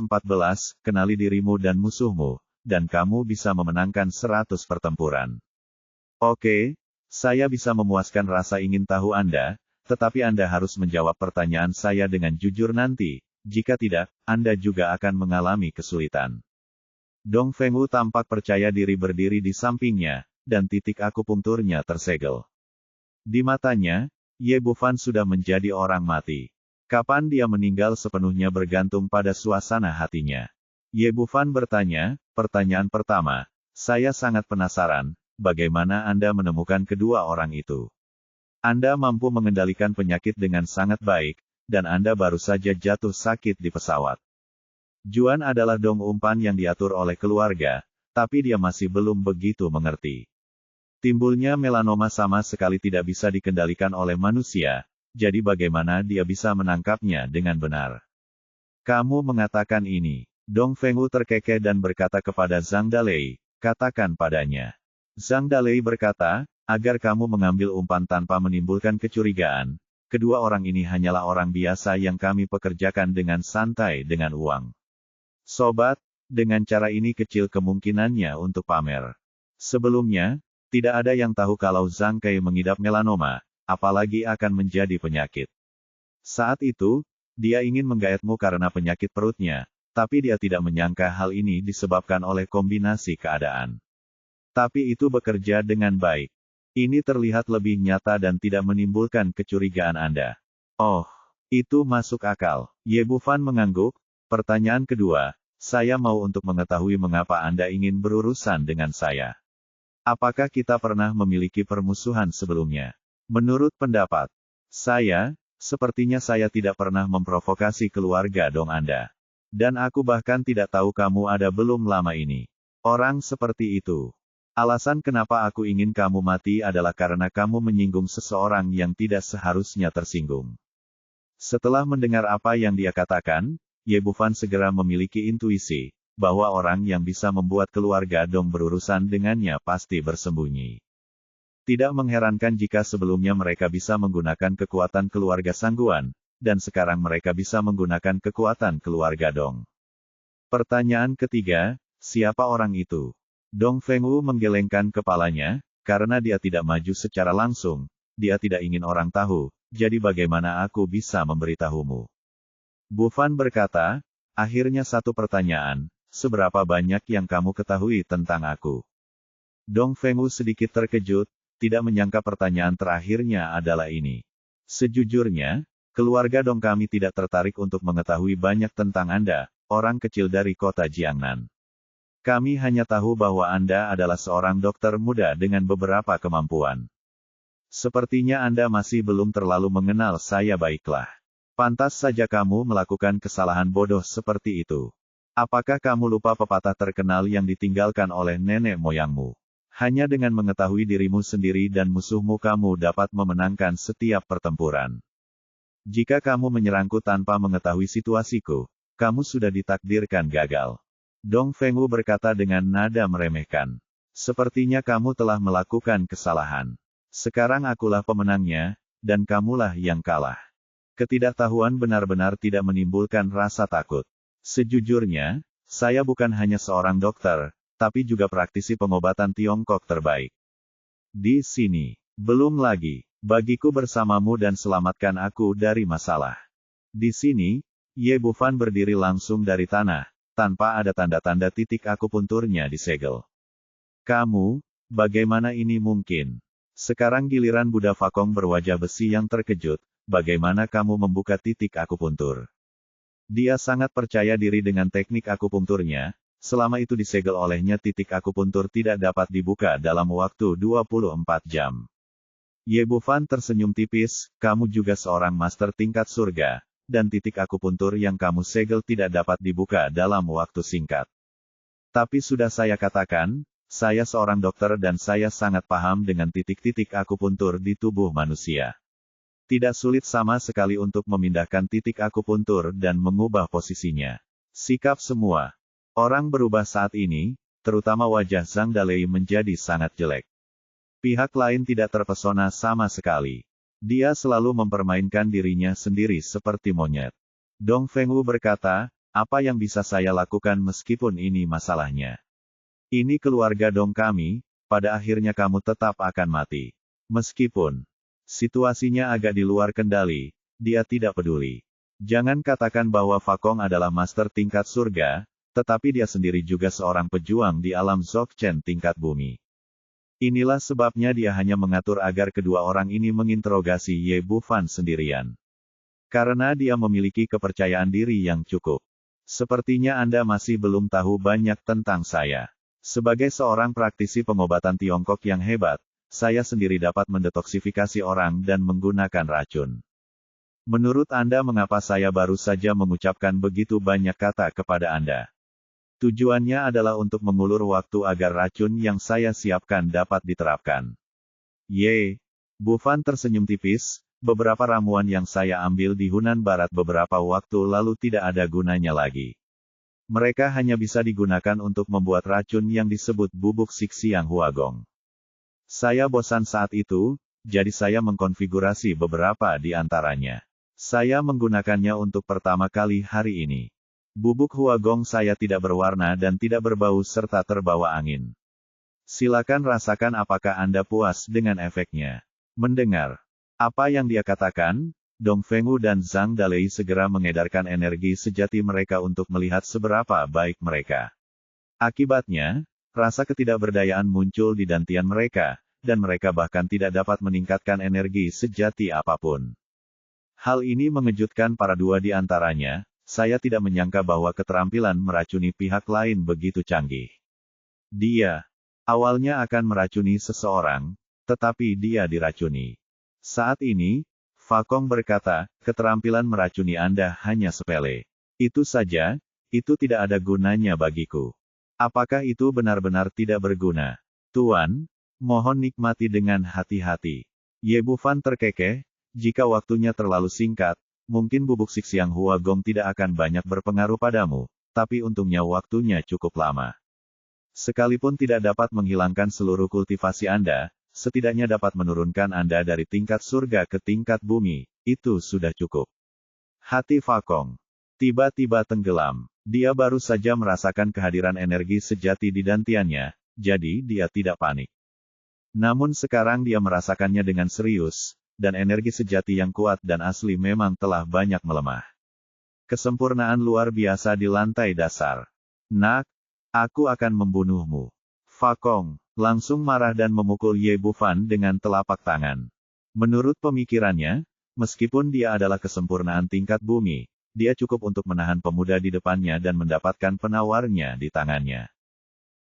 kenali dirimu dan musuhmu, dan kamu bisa memenangkan 100 pertempuran. Oke, saya bisa memuaskan rasa ingin tahu Anda, tetapi Anda harus menjawab pertanyaan saya dengan jujur nanti, jika tidak, Anda juga akan mengalami kesulitan. Dong Fengwu tampak percaya diri berdiri di sampingnya, dan titik akupunkturnya tersegel. Di matanya, Ye Bufan sudah menjadi orang mati. Kapan dia meninggal sepenuhnya bergantung pada suasana hatinya. Ye Bufan bertanya, pertanyaan pertama, saya sangat penasaran, bagaimana Anda menemukan kedua orang itu? Anda mampu mengendalikan penyakit dengan sangat baik, dan Anda baru saja jatuh sakit di pesawat. Juan adalah dong umpan yang diatur oleh keluarga, tapi dia masih belum begitu mengerti. Timbulnya melanoma sama sekali tidak bisa dikendalikan oleh manusia, jadi bagaimana dia bisa menangkapnya dengan benar? Kamu mengatakan ini. Dong Fengwu terkekeh dan berkata kepada Zhang Dalei, katakan padanya. Zhang Dalei berkata, agar kamu mengambil umpan tanpa menimbulkan kecurigaan, kedua orang ini hanyalah orang biasa yang kami pekerjakan dengan santai dengan uang. Sobat, dengan cara ini kecil kemungkinannya untuk pamer. Sebelumnya, tidak ada yang tahu kalau Zhang Kai mengidap melanoma, apalagi akan menjadi penyakit. Saat itu, dia ingin menggayatmu karena penyakit perutnya, tapi dia tidak menyangka hal ini disebabkan oleh kombinasi keadaan. Tapi itu bekerja dengan baik. Ini terlihat lebih nyata dan tidak menimbulkan kecurigaan Anda. Oh, itu masuk akal. Ye Bufan mengangguk. Pertanyaan kedua, saya mau untuk mengetahui mengapa Anda ingin berurusan dengan saya. Apakah kita pernah memiliki permusuhan sebelumnya? Menurut pendapat saya, sepertinya saya tidak pernah memprovokasi keluarga dong Anda. Dan aku bahkan tidak tahu kamu ada belum lama ini. Orang seperti itu. Alasan kenapa aku ingin kamu mati adalah karena kamu menyinggung seseorang yang tidak seharusnya tersinggung. Setelah mendengar apa yang dia katakan, Ye Bufan segera memiliki intuisi, bahwa orang yang bisa membuat keluarga dong berurusan dengannya pasti bersembunyi. Tidak mengherankan jika sebelumnya mereka bisa menggunakan kekuatan keluarga Sangguan, dan sekarang mereka bisa menggunakan kekuatan keluarga dong. Pertanyaan ketiga, Siapa orang itu? Dong Fengwu menggelengkan kepalanya, karena dia tidak maju secara langsung. Dia tidak ingin orang tahu, jadi bagaimana aku bisa memberitahumu? Bu Fan berkata, akhirnya satu pertanyaan, seberapa banyak yang kamu ketahui tentang aku? Dong Fengwu sedikit terkejut, tidak menyangka pertanyaan terakhirnya adalah ini. Sejujurnya, keluarga Dong kami tidak tertarik untuk mengetahui banyak tentang Anda, orang kecil dari kota Jiangnan. Kami hanya tahu bahwa Anda adalah seorang dokter muda dengan beberapa kemampuan. Sepertinya Anda masih belum terlalu mengenal saya baiklah. Pantas saja kamu melakukan kesalahan bodoh seperti itu. Apakah kamu lupa pepatah terkenal yang ditinggalkan oleh nenek moyangmu? Hanya dengan mengetahui dirimu sendiri dan musuhmu kamu dapat memenangkan setiap pertempuran. Jika kamu menyerangku tanpa mengetahui situasiku, kamu sudah ditakdirkan gagal. Dong Fengwu berkata dengan nada meremehkan. Sepertinya kamu telah melakukan kesalahan. Sekarang akulah pemenangnya, dan kamulah yang kalah. Ketidaktahuan benar-benar tidak menimbulkan rasa takut. Sejujurnya, saya bukan hanya seorang dokter, tapi juga praktisi pengobatan Tiongkok terbaik. Di sini, belum lagi, bagiku bersamamu dan selamatkan aku dari masalah. Di sini, Ye Bufan berdiri langsung dari tanah, tanpa ada tanda-tanda titik akupunturnya disegel. Kamu, bagaimana ini mungkin? Sekarang giliran Buddha Fakong berwajah besi yang terkejut, bagaimana kamu membuka titik akupuntur? Dia sangat percaya diri dengan teknik akupunturnya, selama itu disegel olehnya titik akupuntur tidak dapat dibuka dalam waktu 24 jam. Ye Bufan tersenyum tipis, kamu juga seorang master tingkat surga, dan titik akupuntur yang kamu segel tidak dapat dibuka dalam waktu singkat. Tapi sudah saya katakan, saya seorang dokter dan saya sangat paham dengan titik-titik akupuntur di tubuh manusia. Tidak sulit sama sekali untuk memindahkan titik akupuntur dan mengubah posisinya. Sikap semua orang berubah saat ini, terutama wajah Zhang Dalei menjadi sangat jelek. Pihak lain tidak terpesona sama sekali. Dia selalu mempermainkan dirinya sendiri seperti monyet. Dong Fengwu berkata, apa yang bisa saya lakukan meskipun ini masalahnya? Ini keluarga Dong kami, pada akhirnya kamu tetap akan mati. Meskipun situasinya agak di luar kendali, dia tidak peduli. Jangan katakan bahwa Fakong adalah master tingkat surga, tetapi dia sendiri juga seorang pejuang di alam Dzogchen tingkat bumi. Inilah sebabnya dia hanya mengatur agar kedua orang ini menginterogasi Ye Bufan sendirian. Karena dia memiliki kepercayaan diri yang cukup. Sepertinya Anda masih belum tahu banyak tentang saya. Sebagai seorang praktisi pengobatan Tiongkok yang hebat, saya sendiri dapat mendetoksifikasi orang dan menggunakan racun. Menurut Anda mengapa saya baru saja mengucapkan begitu banyak kata kepada Anda? Tujuannya adalah untuk mengulur waktu agar racun yang saya siapkan dapat diterapkan. Ye, Bufan tersenyum tipis, beberapa ramuan yang saya ambil di Hunan Barat beberapa waktu lalu tidak ada gunanya lagi. Mereka hanya bisa digunakan untuk membuat racun yang disebut bubuk Sixiang Huagong. Saya bosan saat itu, jadi saya mengkonfigurasi beberapa di antaranya. Saya menggunakannya untuk pertama kali hari ini. Bubuk Huagong saya tidak berwarna dan tidak berbau serta terbawa angin. Silakan rasakan apakah Anda puas dengan efeknya. Mendengar apa yang dia katakan, Dong Fengwu dan Zhang Dalei segera mengedarkan energi sejati mereka untuk melihat seberapa baik mereka. Akibatnya, rasa ketidakberdayaan muncul di dantian mereka, dan mereka bahkan tidak dapat meningkatkan energi sejati apapun. Hal ini mengejutkan para dua di antaranya, saya tidak menyangka bahwa keterampilan meracuni pihak lain begitu canggih. Dia awalnya akan meracuni seseorang, tetapi dia diracuni. Saat ini, Fakong berkata, keterampilan meracuni Anda hanya sepele. Itu saja, itu tidak ada gunanya bagiku. Apakah itu benar-benar tidak berguna? Tuan, mohon nikmati dengan hati-hati. Ye Bufan terkekeh, jika waktunya terlalu singkat, mungkin bubuk Sixiang Huagong tidak akan banyak berpengaruh padamu, tapi untungnya waktunya cukup lama. Sekalipun tidak dapat menghilangkan seluruh kultivasi Anda, setidaknya dapat menurunkan Anda dari tingkat surga ke tingkat bumi, itu sudah cukup. Hati Fakong tiba-tiba tenggelam. Dia baru saja merasakan kehadiran energi sejati di dantiannya, jadi dia tidak panik. Namun sekarang dia merasakannya dengan serius, dan energi sejati yang kuat dan asli memang telah banyak melemah. Kesempurnaan luar biasa di lantai dasar. Nak, aku akan membunuhmu. Fakong langsung marah dan memukul Ye Bufan dengan telapak tangan. Menurut pemikirannya, meskipun dia adalah kesempurnaan tingkat bumi, dia cukup untuk menahan pemuda di depannya dan mendapatkan penawarnya di tangannya.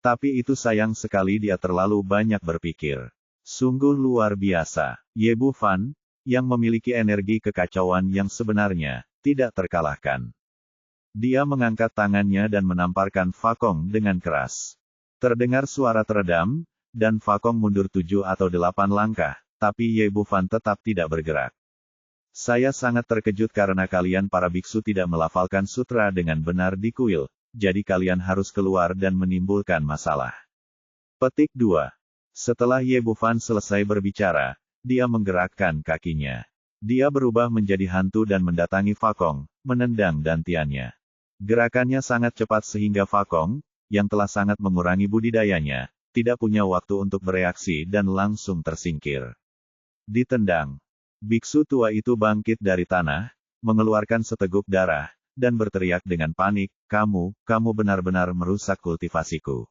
Tapi itu sayang sekali dia terlalu banyak berpikir. Sungguh luar biasa. Ye Bufan, yang memiliki energi kekacauan yang sebenarnya, tidak terkalahkan. Dia mengangkat tangannya dan menamparkan Fakong dengan keras. Terdengar suara teredam, dan Fakong mundur 7 atau 8 langkah, tapi Ye Bufan tetap tidak bergerak. Saya sangat terkejut karena kalian para biksu tidak melafalkan sutra dengan benar di kuil, jadi kalian harus keluar dan menimbulkan masalah. Petik 2. Setelah Ye Bufan selesai berbicara, dia menggerakkan kakinya. Dia berubah menjadi hantu dan mendatangi Fakong, menendang dantiannya. Gerakannya sangat cepat sehingga Fakong, yang telah sangat mengurangi budidayanya, tidak punya waktu untuk bereaksi dan langsung tersingkir. Ditendang. Biksu tua itu bangkit dari tanah, mengeluarkan seteguk darah, dan berteriak dengan panik, kamu benar-benar merusak kultivasiku.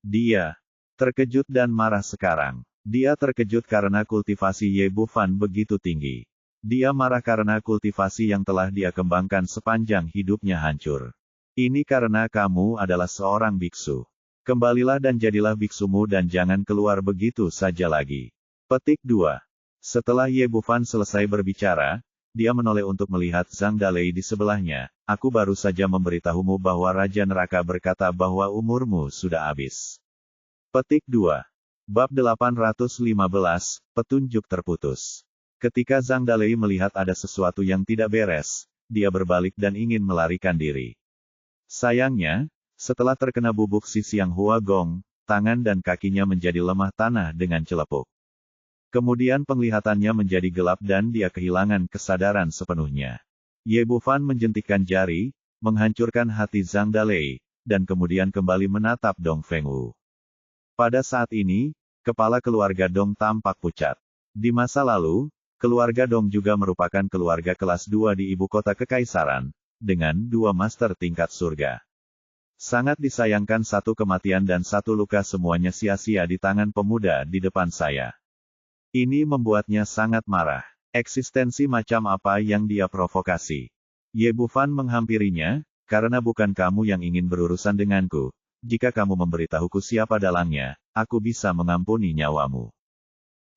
Dia terkejut dan marah sekarang. Dia terkejut karena kultivasi Ye Bufan begitu tinggi. Dia marah karena kultivasi yang telah dia kembangkan sepanjang hidupnya hancur. Ini karena kamu adalah seorang biksu. Kembalilah dan jadilah biksumu dan jangan keluar begitu saja lagi. Petik 2. Setelah Ye Bufan selesai berbicara, dia menoleh untuk melihat Zhang Dalei di sebelahnya. Aku baru saja memberitahumu bahwa Raja Neraka berkata bahwa umurmu sudah habis. Petik 2. Bab 815, Petunjuk Terputus. Ketika Zhang Dalei melihat ada sesuatu yang tidak beres, dia berbalik dan ingin melarikan diri. Sayangnya, setelah terkena bubuk sisiang Hua Gong, tangan dan kakinya menjadi lemah tanah dengan celepuk. Kemudian penglihatannya menjadi gelap dan dia kehilangan kesadaran sepenuhnya. Ye Bufan menjentikkan jari, menghancurkan hati Zhang Dalei, dan kemudian kembali menatap Dong Fengwu. Pada saat ini, kepala keluarga Dong tampak pucat. Di masa lalu, keluarga Dong juga merupakan keluarga kelas 2 di ibu kota kekaisaran, dengan 2 master tingkat surga. Sangat disayangkan satu kematian dan satu luka semuanya sia-sia di tangan pemuda di depan saya. Ini membuatnya sangat marah. Eksistensi macam apa yang dia provokasi? Ye Bufan menghampirinya, karena bukan kamu yang ingin berurusan denganku. Jika kamu memberitahuku siapa dalangnya, aku bisa mengampuni nyawamu.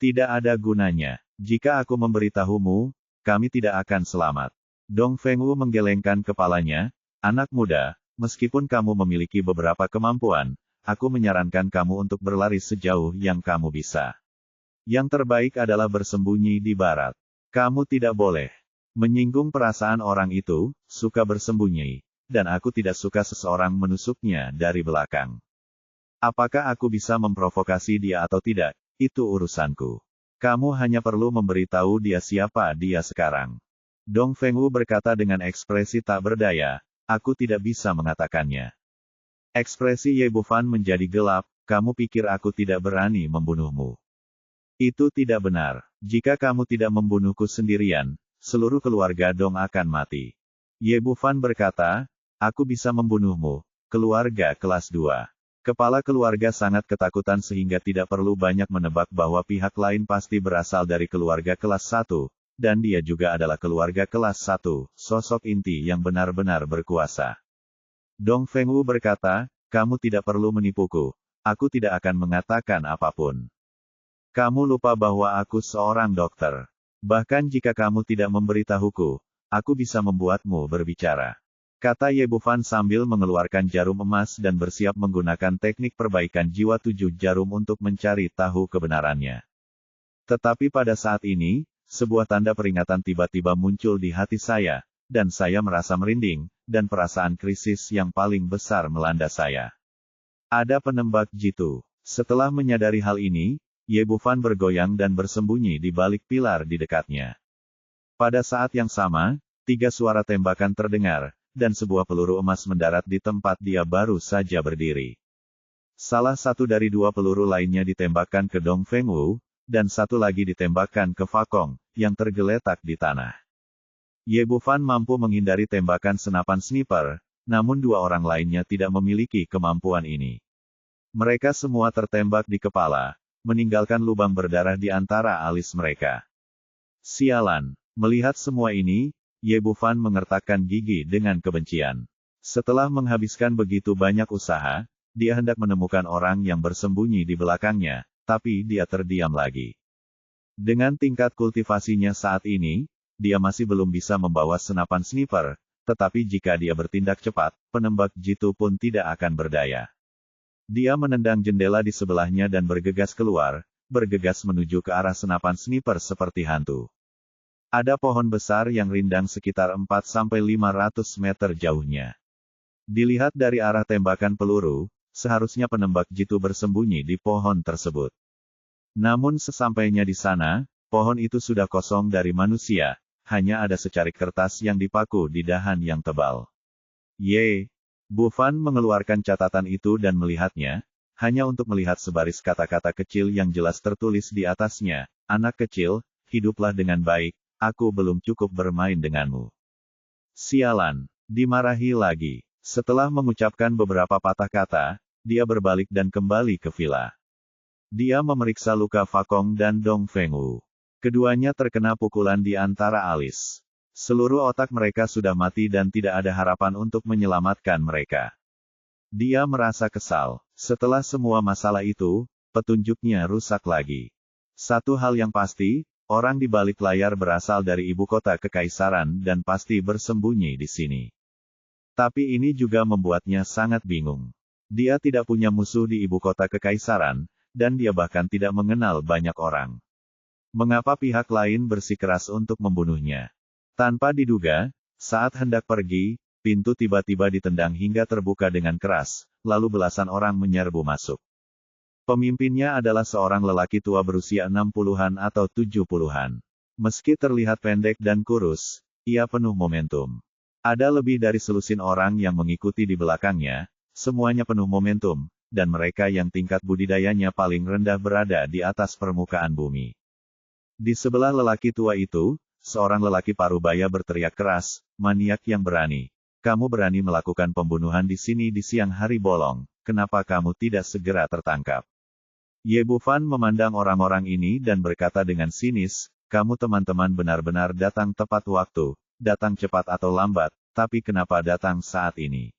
Tidak ada gunanya. Jika aku memberitahumu, kami tidak akan selamat. Dong Fengwu menggelengkan kepalanya, anak muda, meskipun kamu memiliki beberapa kemampuan, aku menyarankan kamu untuk berlari sejauh yang kamu bisa. Yang terbaik adalah bersembunyi di barat. Kamu tidak boleh menyinggung perasaan orang itu, suka bersembunyi, dan aku tidak suka seseorang menusuknya dari belakang. Apakah aku bisa memprovokasi dia atau tidak, itu urusanku. Kamu hanya perlu memberitahu dia siapa dia sekarang. Dong Fengwu berkata dengan ekspresi tak berdaya, aku tidak bisa mengatakannya. Ekspresi Ye Bufan menjadi gelap, kamu pikir aku tidak berani membunuhmu. Itu tidak benar. Jika kamu tidak membunuhku sendirian, seluruh keluarga Dong akan mati. Ye Bufan berkata, aku bisa membunuhmu, keluarga kelas 2. Kepala keluarga sangat ketakutan sehingga tidak perlu banyak menebak bahwa pihak lain pasti berasal dari keluarga kelas 1. Dan dia juga adalah keluarga kelas 1, sosok inti yang benar-benar berkuasa. Dong Fengwu berkata, kamu tidak perlu menipuku, aku tidak akan mengatakan apapun. Kamu lupa bahwa aku seorang dokter. Bahkan jika kamu tidak memberitahuku, aku bisa membuatmu berbicara. Kata Ye Bufan sambil mengeluarkan jarum emas dan bersiap menggunakan teknik perbaikan jiwa 7 jarum untuk mencari tahu kebenarannya. Tetapi pada saat ini, sebuah tanda peringatan tiba-tiba muncul di hati saya, dan saya merasa merinding, dan perasaan krisis yang paling besar melanda saya. Ada penembak jitu. Setelah menyadari hal ini, Ye Bufan bergoyang dan bersembunyi di balik pilar di dekatnya. Pada saat yang sama, 3 suara tembakan terdengar, dan sebuah peluru emas mendarat di tempat dia baru saja berdiri. Salah satu dari dua peluru lainnya ditembakkan ke Dong Fengwu, dan satu lagi ditembakkan ke Fa Kong, yang tergeletak di tanah. Ye Bufan mampu menghindari tembakan senapan sniper, namun dua orang lainnya tidak memiliki kemampuan ini. Mereka semua tertembak di kepala, meninggalkan lubang berdarah di antara alis mereka. Sialan, melihat semua ini, Ye Bufan mengertakkan gigi dengan kebencian. Setelah menghabiskan begitu banyak usaha, dia hendak menemukan orang yang bersembunyi di belakangnya, tapi dia terdiam lagi. Dengan tingkat kultivasinya saat ini, dia masih belum bisa membawa senapan sniper, tetapi jika dia bertindak cepat, penembak jitu pun tidak akan berdaya. Dia menendang jendela di sebelahnya dan bergegas keluar, bergegas menuju ke arah senapan sniper seperti hantu. Ada pohon besar yang rindang sekitar 4-500 meter jauhnya. Dilihat dari arah tembakan peluru, seharusnya penembak jitu bersembunyi di pohon tersebut. Namun sesampainya di sana, pohon itu sudah kosong dari manusia, hanya ada secarik kertas yang dipaku di dahan yang tebal. Ye Bufan mengeluarkan catatan itu dan melihatnya, hanya untuk melihat sebaris kata-kata kecil yang jelas tertulis di atasnya, "Anak kecil, hiduplah dengan baik, aku belum cukup bermain denganmu." Sialan, dimarahi lagi. Setelah mengucapkan beberapa patah kata, dia berbalik dan kembali ke villa. Dia memeriksa luka Fa Kong dan Dong Fengwu. Keduanya terkena pukulan di antara alis. Seluruh otak mereka sudah mati dan tidak ada harapan untuk menyelamatkan mereka. Dia merasa kesal. Setelah semua masalah itu, petunjuknya rusak lagi. Satu hal yang pasti, orang di balik layar berasal dari ibu kota kekaisaran dan pasti bersembunyi di sini. Tapi ini juga membuatnya sangat bingung. Dia tidak punya musuh di ibu kota kekaisaran, dan dia bahkan tidak mengenal banyak orang. Mengapa pihak lain bersikeras untuk membunuhnya? Tanpa diduga, saat hendak pergi, pintu tiba-tiba ditendang hingga terbuka dengan keras, lalu belasan orang menyerbu masuk. Pemimpinnya adalah seorang lelaki tua berusia 60-an atau 70-an. Meski terlihat pendek dan kurus, ia penuh momentum. Ada lebih dari selusin orang yang mengikuti di belakangnya, semuanya penuh momentum, dan mereka yang tingkat budidayanya paling rendah berada di atas permukaan bumi. Di sebelah lelaki tua itu, seorang lelaki parubaya berteriak keras, "Maniak yang berani. Kamu berani melakukan pembunuhan di sini di siang hari bolong, kenapa kamu tidak segera tertangkap?" Ye Bufan memandang orang-orang ini dan berkata dengan sinis, "Kamu teman-teman benar-benar datang tepat waktu, datang cepat atau lambat, tapi kenapa datang saat ini?"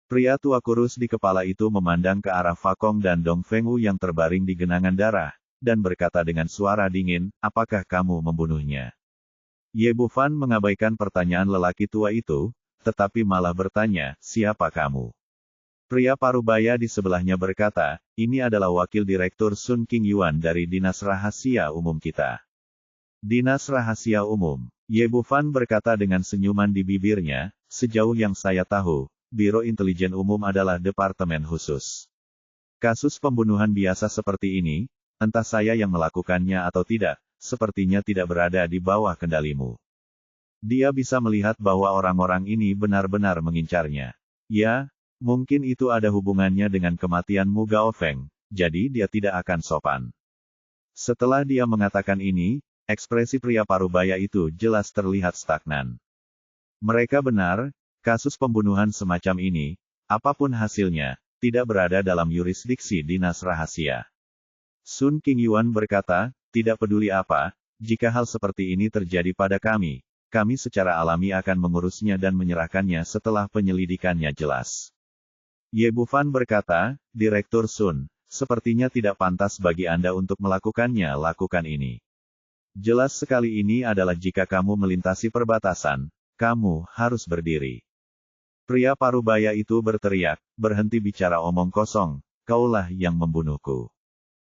Pria tua kurus di kepala itu memandang ke arah Fa Kong dan Dong Fengwu yang terbaring di genangan darah, dan berkata dengan suara dingin, "Apakah kamu membunuhnya?" Ye Bufan mengabaikan pertanyaan lelaki tua itu, tetapi malah bertanya, "Siapa kamu?" Pria parubaya di sebelahnya berkata, "Ini adalah wakil direktur Sun Qingyuan dari Dinas Rahasia Umum kita." Dinas Rahasia Umum. Ye Bufan berkata dengan senyuman di bibirnya, "Sejauh yang saya tahu, Biro Intelijen Umum adalah departemen khusus. Kasus pembunuhan biasa seperti ini, entah saya yang melakukannya atau tidak, sepertinya tidak berada di bawah kendalimu." Dia bisa melihat bahwa orang-orang ini benar-benar mengincarnya. Ya, mungkin itu ada hubungannya dengan kematian Mu Gaofeng, jadi dia tidak akan sopan. Setelah dia mengatakan ini, ekspresi pria parubaya itu jelas terlihat stagnan. Mereka benar, kasus pembunuhan semacam ini, apapun hasilnya, tidak berada dalam yurisdiksi Dinas Rahasia. Sun Qingyuan berkata, "Tidak peduli apa, jika hal seperti ini terjadi pada kami secara alami akan mengurusnya dan menyerahkannya setelah penyelidikannya jelas." Ye Bufan berkata, "Direktur Sun, sepertinya tidak pantas bagi Anda untuk melakukannya. Lakukan ini. Jelas sekali ini adalah jika kamu melintasi perbatasan, kamu harus berdiri." Pria parubaya itu berteriak, "Berhenti bicara omong kosong, kaulah yang membunuhku.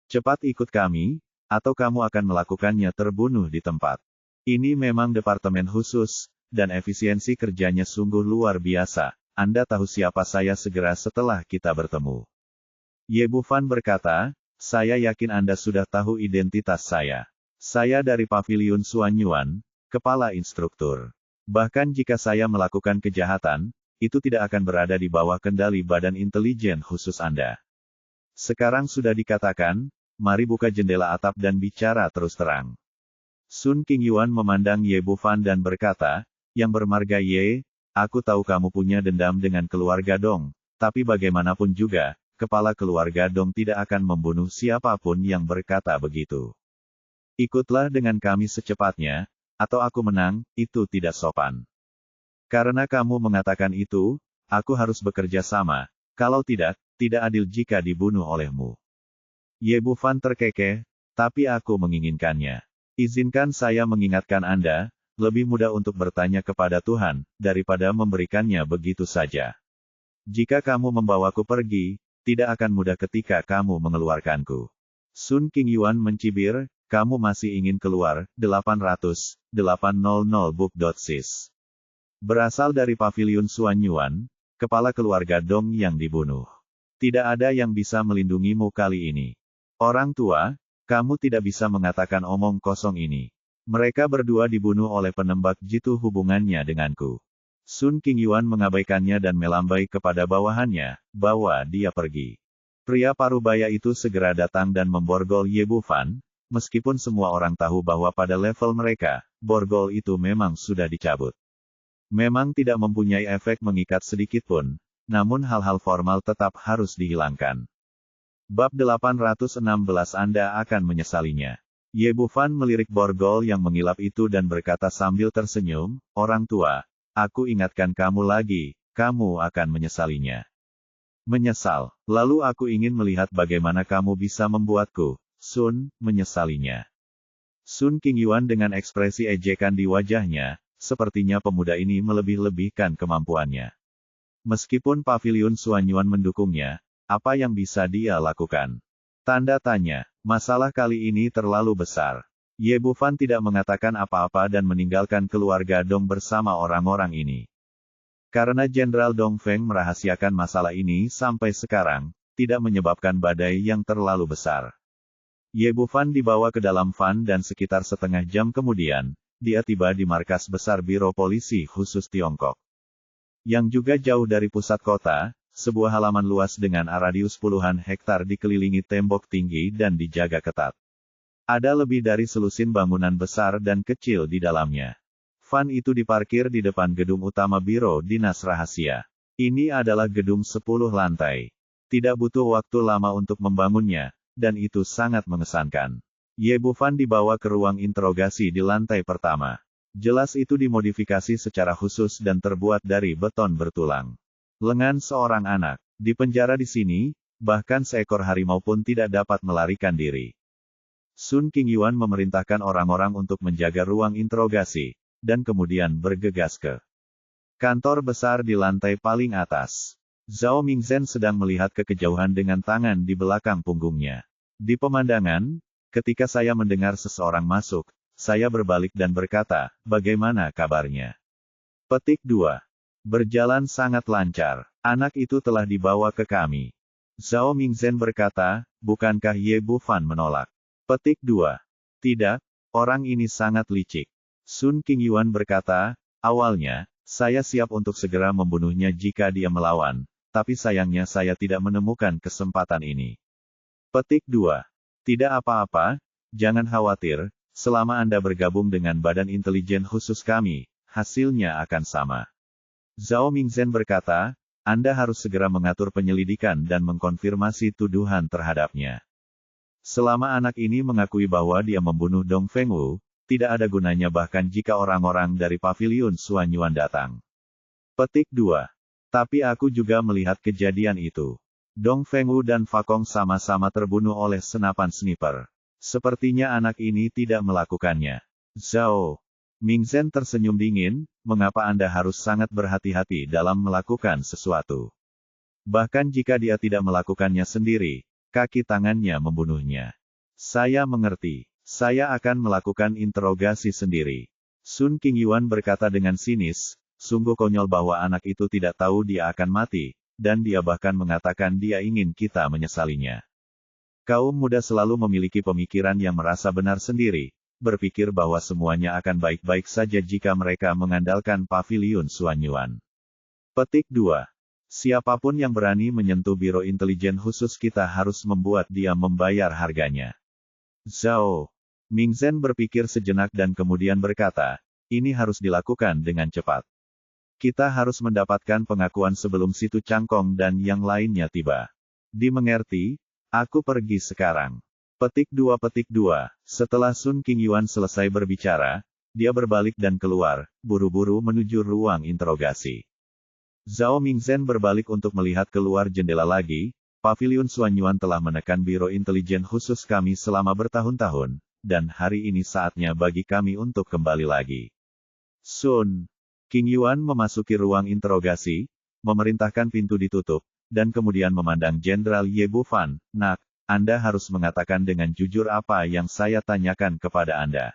Cepat ikut kami, atau kamu akan melakukannya terbunuh di tempat. Ini memang departemen khusus, dan efisiensi kerjanya sungguh luar biasa. Anda tahu siapa saya segera setelah kita bertemu." Ye Bufan berkata, "Saya yakin Anda sudah tahu identitas saya. Saya dari Paviliun Suanyuan, kepala instruktur." Bahkan jika saya melakukan kejahatan, itu tidak akan berada di bawah kendali badan intelijen khusus Anda. Sekarang sudah dikatakan, mari buka jendela atap dan bicara terus terang. Sun Qingyuan memandang Ye Bufan dan berkata, yang bermarga Ye, aku tahu kamu punya dendam dengan keluarga Dong, tapi bagaimanapun juga, kepala keluarga Dong tidak akan membunuh siapapun yang berkata begitu. Ikutlah dengan kami secepatnya, atau aku menang, itu tidak sopan. Karena kamu mengatakan itu, aku harus bekerja sama, kalau tidak, tidak adil jika dibunuh olehmu. Ye Bufan terkekeh, tapi aku menginginkannya. Izinkan saya mengingatkan Anda, lebih mudah untuk bertanya kepada Tuhan, daripada memberikannya begitu saja. Jika kamu membawaku pergi, tidak akan mudah ketika kamu mengeluarkanku. Sun Qingyuan mencibir, kamu masih ingin keluar, 800 book.sis. Berasal dari paviliun Suanyuan, kepala keluarga Dong yang dibunuh. Tidak ada yang bisa melindungimu kali ini. Orang tua, kamu tidak bisa mengatakan omong kosong ini. Mereka berdua dibunuh oleh penembak jitu hubungannya denganku. Sun Qingyuan mengabaikannya dan melambai kepada bawahannya, bawa dia pergi. Pria parubaya itu segera datang dan memborgol Ye Bufan, meskipun semua orang tahu bahwa pada level mereka, borgol itu memang sudah dicabut. Memang tidak mempunyai efek mengikat sedikitpun, namun hal-hal formal tetap harus dihilangkan. Bab 816 Anda akan menyesalinya. Ye Bufan melirik borgol yang mengilap itu dan berkata sambil tersenyum, orang tua, aku ingatkan kamu lagi, kamu akan menyesalinya. Menyesal, lalu aku ingin melihat bagaimana kamu bisa membuatku, Sun, menyesalinya. Sun Qingyuan dengan ekspresi ejekan di wajahnya, sepertinya pemuda ini melebih-lebihkan kemampuannya. Meskipun paviliun Suanyuan mendukungnya, apa yang bisa dia lakukan? Tanda tanya, masalah kali ini terlalu besar. Ye Bufan tidak mengatakan apa-apa dan meninggalkan keluarga Dong bersama orang-orang ini. Karena Jenderal Dong Feng merahasiakan masalah ini sampai sekarang, tidak menyebabkan badai yang terlalu besar. Ye Bufan dibawa ke dalam van dan sekitar setengah jam kemudian, dia tiba di markas besar Biro Polisi Khusus Tiongkok. Yang juga jauh dari pusat kota, sebuah halaman luas dengan radius puluhan hektar dikelilingi tembok tinggi dan dijaga ketat. Ada lebih dari selusin bangunan besar dan kecil di dalamnya. Van itu diparkir di depan gedung utama Biro Dinas Rahasia. Ini adalah gedung 10 lantai. Tidak butuh waktu lama untuk membangunnya, dan itu sangat mengesankan. Ye Bufan dibawa ke ruang interogasi di lantai pertama. Jelas itu dimodifikasi secara khusus dan terbuat dari beton bertulang. Lengan seorang anak. Di penjara di sini, bahkan seekor harimau pun tidak dapat melarikan diri. Sun Qingyuan memerintahkan orang-orang untuk menjaga ruang interogasi, dan kemudian bergegas ke kantor besar di lantai paling atas. Zhao Mingzhen sedang melihat ke kejauhan dengan tangan di belakang punggungnya. Di pemandangan, ketika saya mendengar seseorang masuk, saya berbalik dan berkata, bagaimana kabarnya? Petik 2. Berjalan sangat lancar. Anak itu telah dibawa ke kami. Zhao Mingzhen berkata, bukankah Ye Bufan menolak? Petik 2. Tidak, orang ini sangat licik. Sun Qingyuan berkata, awalnya, saya siap untuk segera membunuhnya jika dia melawan, tapi sayangnya saya tidak menemukan kesempatan ini. Petik 2. Tidak apa-apa, jangan khawatir, selama Anda bergabung dengan badan intelijen khusus kami, hasilnya akan sama. Zhao Mingzhen berkata, Anda harus segera mengatur penyelidikan dan mengkonfirmasi tuduhan terhadapnya. Selama anak ini mengakui bahwa dia membunuh Dong Fengwu, tidak ada gunanya bahkan jika orang-orang dari paviliun Suanyuan datang. Petik 2. Tapi aku juga melihat kejadian itu. Dong Fengwu dan Fakong sama-sama terbunuh oleh senapan sniper. Sepertinya anak ini tidak melakukannya. Zhao Mingzhen tersenyum dingin, mengapa Anda harus sangat berhati-hati dalam melakukan sesuatu? Bahkan jika dia tidak melakukannya sendiri, kaki tangannya membunuhnya. Saya mengerti. Saya akan melakukan interogasi sendiri. Sun Qingyuan berkata dengan sinis, sungguh konyol bahwa anak itu tidak tahu dia akan mati, dan dia bahkan mengatakan dia ingin kita menyesalinya. Kaum muda selalu memiliki pemikiran yang merasa benar sendiri, berpikir bahwa semuanya akan baik-baik saja jika mereka mengandalkan Paviliun Xuanyuan. Petik 2. Siapapun yang berani menyentuh Biro Intelijen Khusus kita harus membuat dia membayar harganya. Zhao Mingzhen berpikir sejenak dan kemudian berkata, ini harus dilakukan dengan cepat. Kita harus mendapatkan pengakuan sebelum Situ Cangkong dan yang lainnya tiba. Dimengerti, aku pergi sekarang. Petik 2. Setelah Sun Qingyuan selesai berbicara, dia berbalik dan keluar, buru-buru menuju ruang interogasi. Zhao Mingzhen berbalik untuk melihat keluar jendela lagi. Paviliun Xuanyuan telah menekan Biro Intelijen Khusus kami selama bertahun-tahun, dan hari ini saatnya bagi kami untuk kembali lagi. Sun Qingyuan memasuki ruang interogasi, memerintahkan pintu ditutup, dan kemudian memandang Jenderal Ye Bufan. Nak, Anda harus mengatakan dengan jujur apa yang saya tanyakan kepada Anda.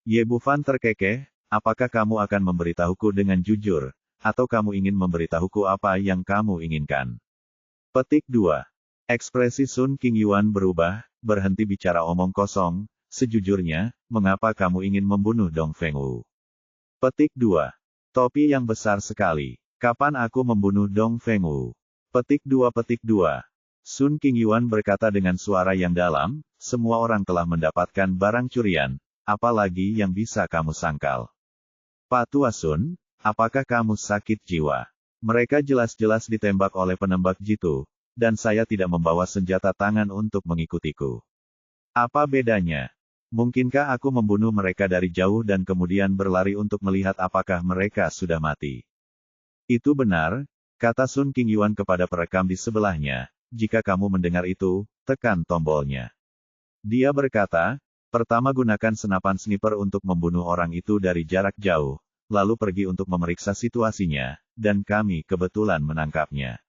Ye Bufan terkekeh, apakah kamu akan memberitahuku dengan jujur, atau kamu ingin memberitahuku apa yang kamu inginkan? Petik 2. Ekspresi Sun Qingyuan berubah, berhenti bicara omong kosong, sejujurnya, mengapa kamu ingin membunuh Dong Fengwu? Petik 2. Topi yang besar sekali. Kapan aku membunuh Dong Fengwu? Petik 2. Sun Qingyuan berkata dengan suara yang dalam, semua orang telah mendapatkan barang curian, apalagi yang bisa kamu sangkal. Pak Tua Sun, apakah kamu sakit jiwa? Mereka jelas-jelas ditembak oleh penembak jitu, dan saya tidak membawa senjata tangan untuk mengikutiku. Apa bedanya? Mungkinkah aku membunuh mereka dari jauh dan kemudian berlari untuk melihat apakah mereka sudah mati? Itu benar, kata Sun Qingyuan kepada perekam di sebelahnya, jika kamu mendengar itu, tekan tombolnya. Dia berkata, pertama gunakan senapan sniper untuk membunuh orang itu dari jarak jauh, lalu pergi untuk memeriksa situasinya, dan kami kebetulan menangkapnya.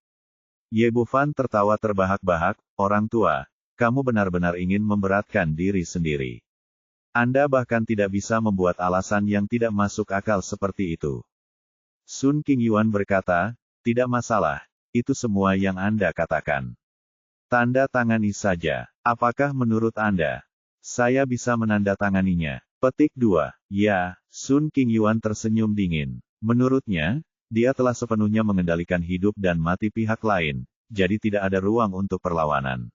Ye Bufan tertawa terbahak-bahak, orang tua, kamu benar-benar ingin memberatkan diri sendiri. Anda bahkan tidak bisa membuat alasan yang tidak masuk akal seperti itu. Sun Qingyuan berkata, tidak masalah, itu semua yang Anda katakan. Tanda tangani saja, apakah menurut Anda? Saya bisa menandatanganinya. Petik 2. Ya, Sun Qingyuan tersenyum dingin. Menurutnya, dia telah sepenuhnya mengendalikan hidup dan mati pihak lain, jadi tidak ada ruang untuk perlawanan.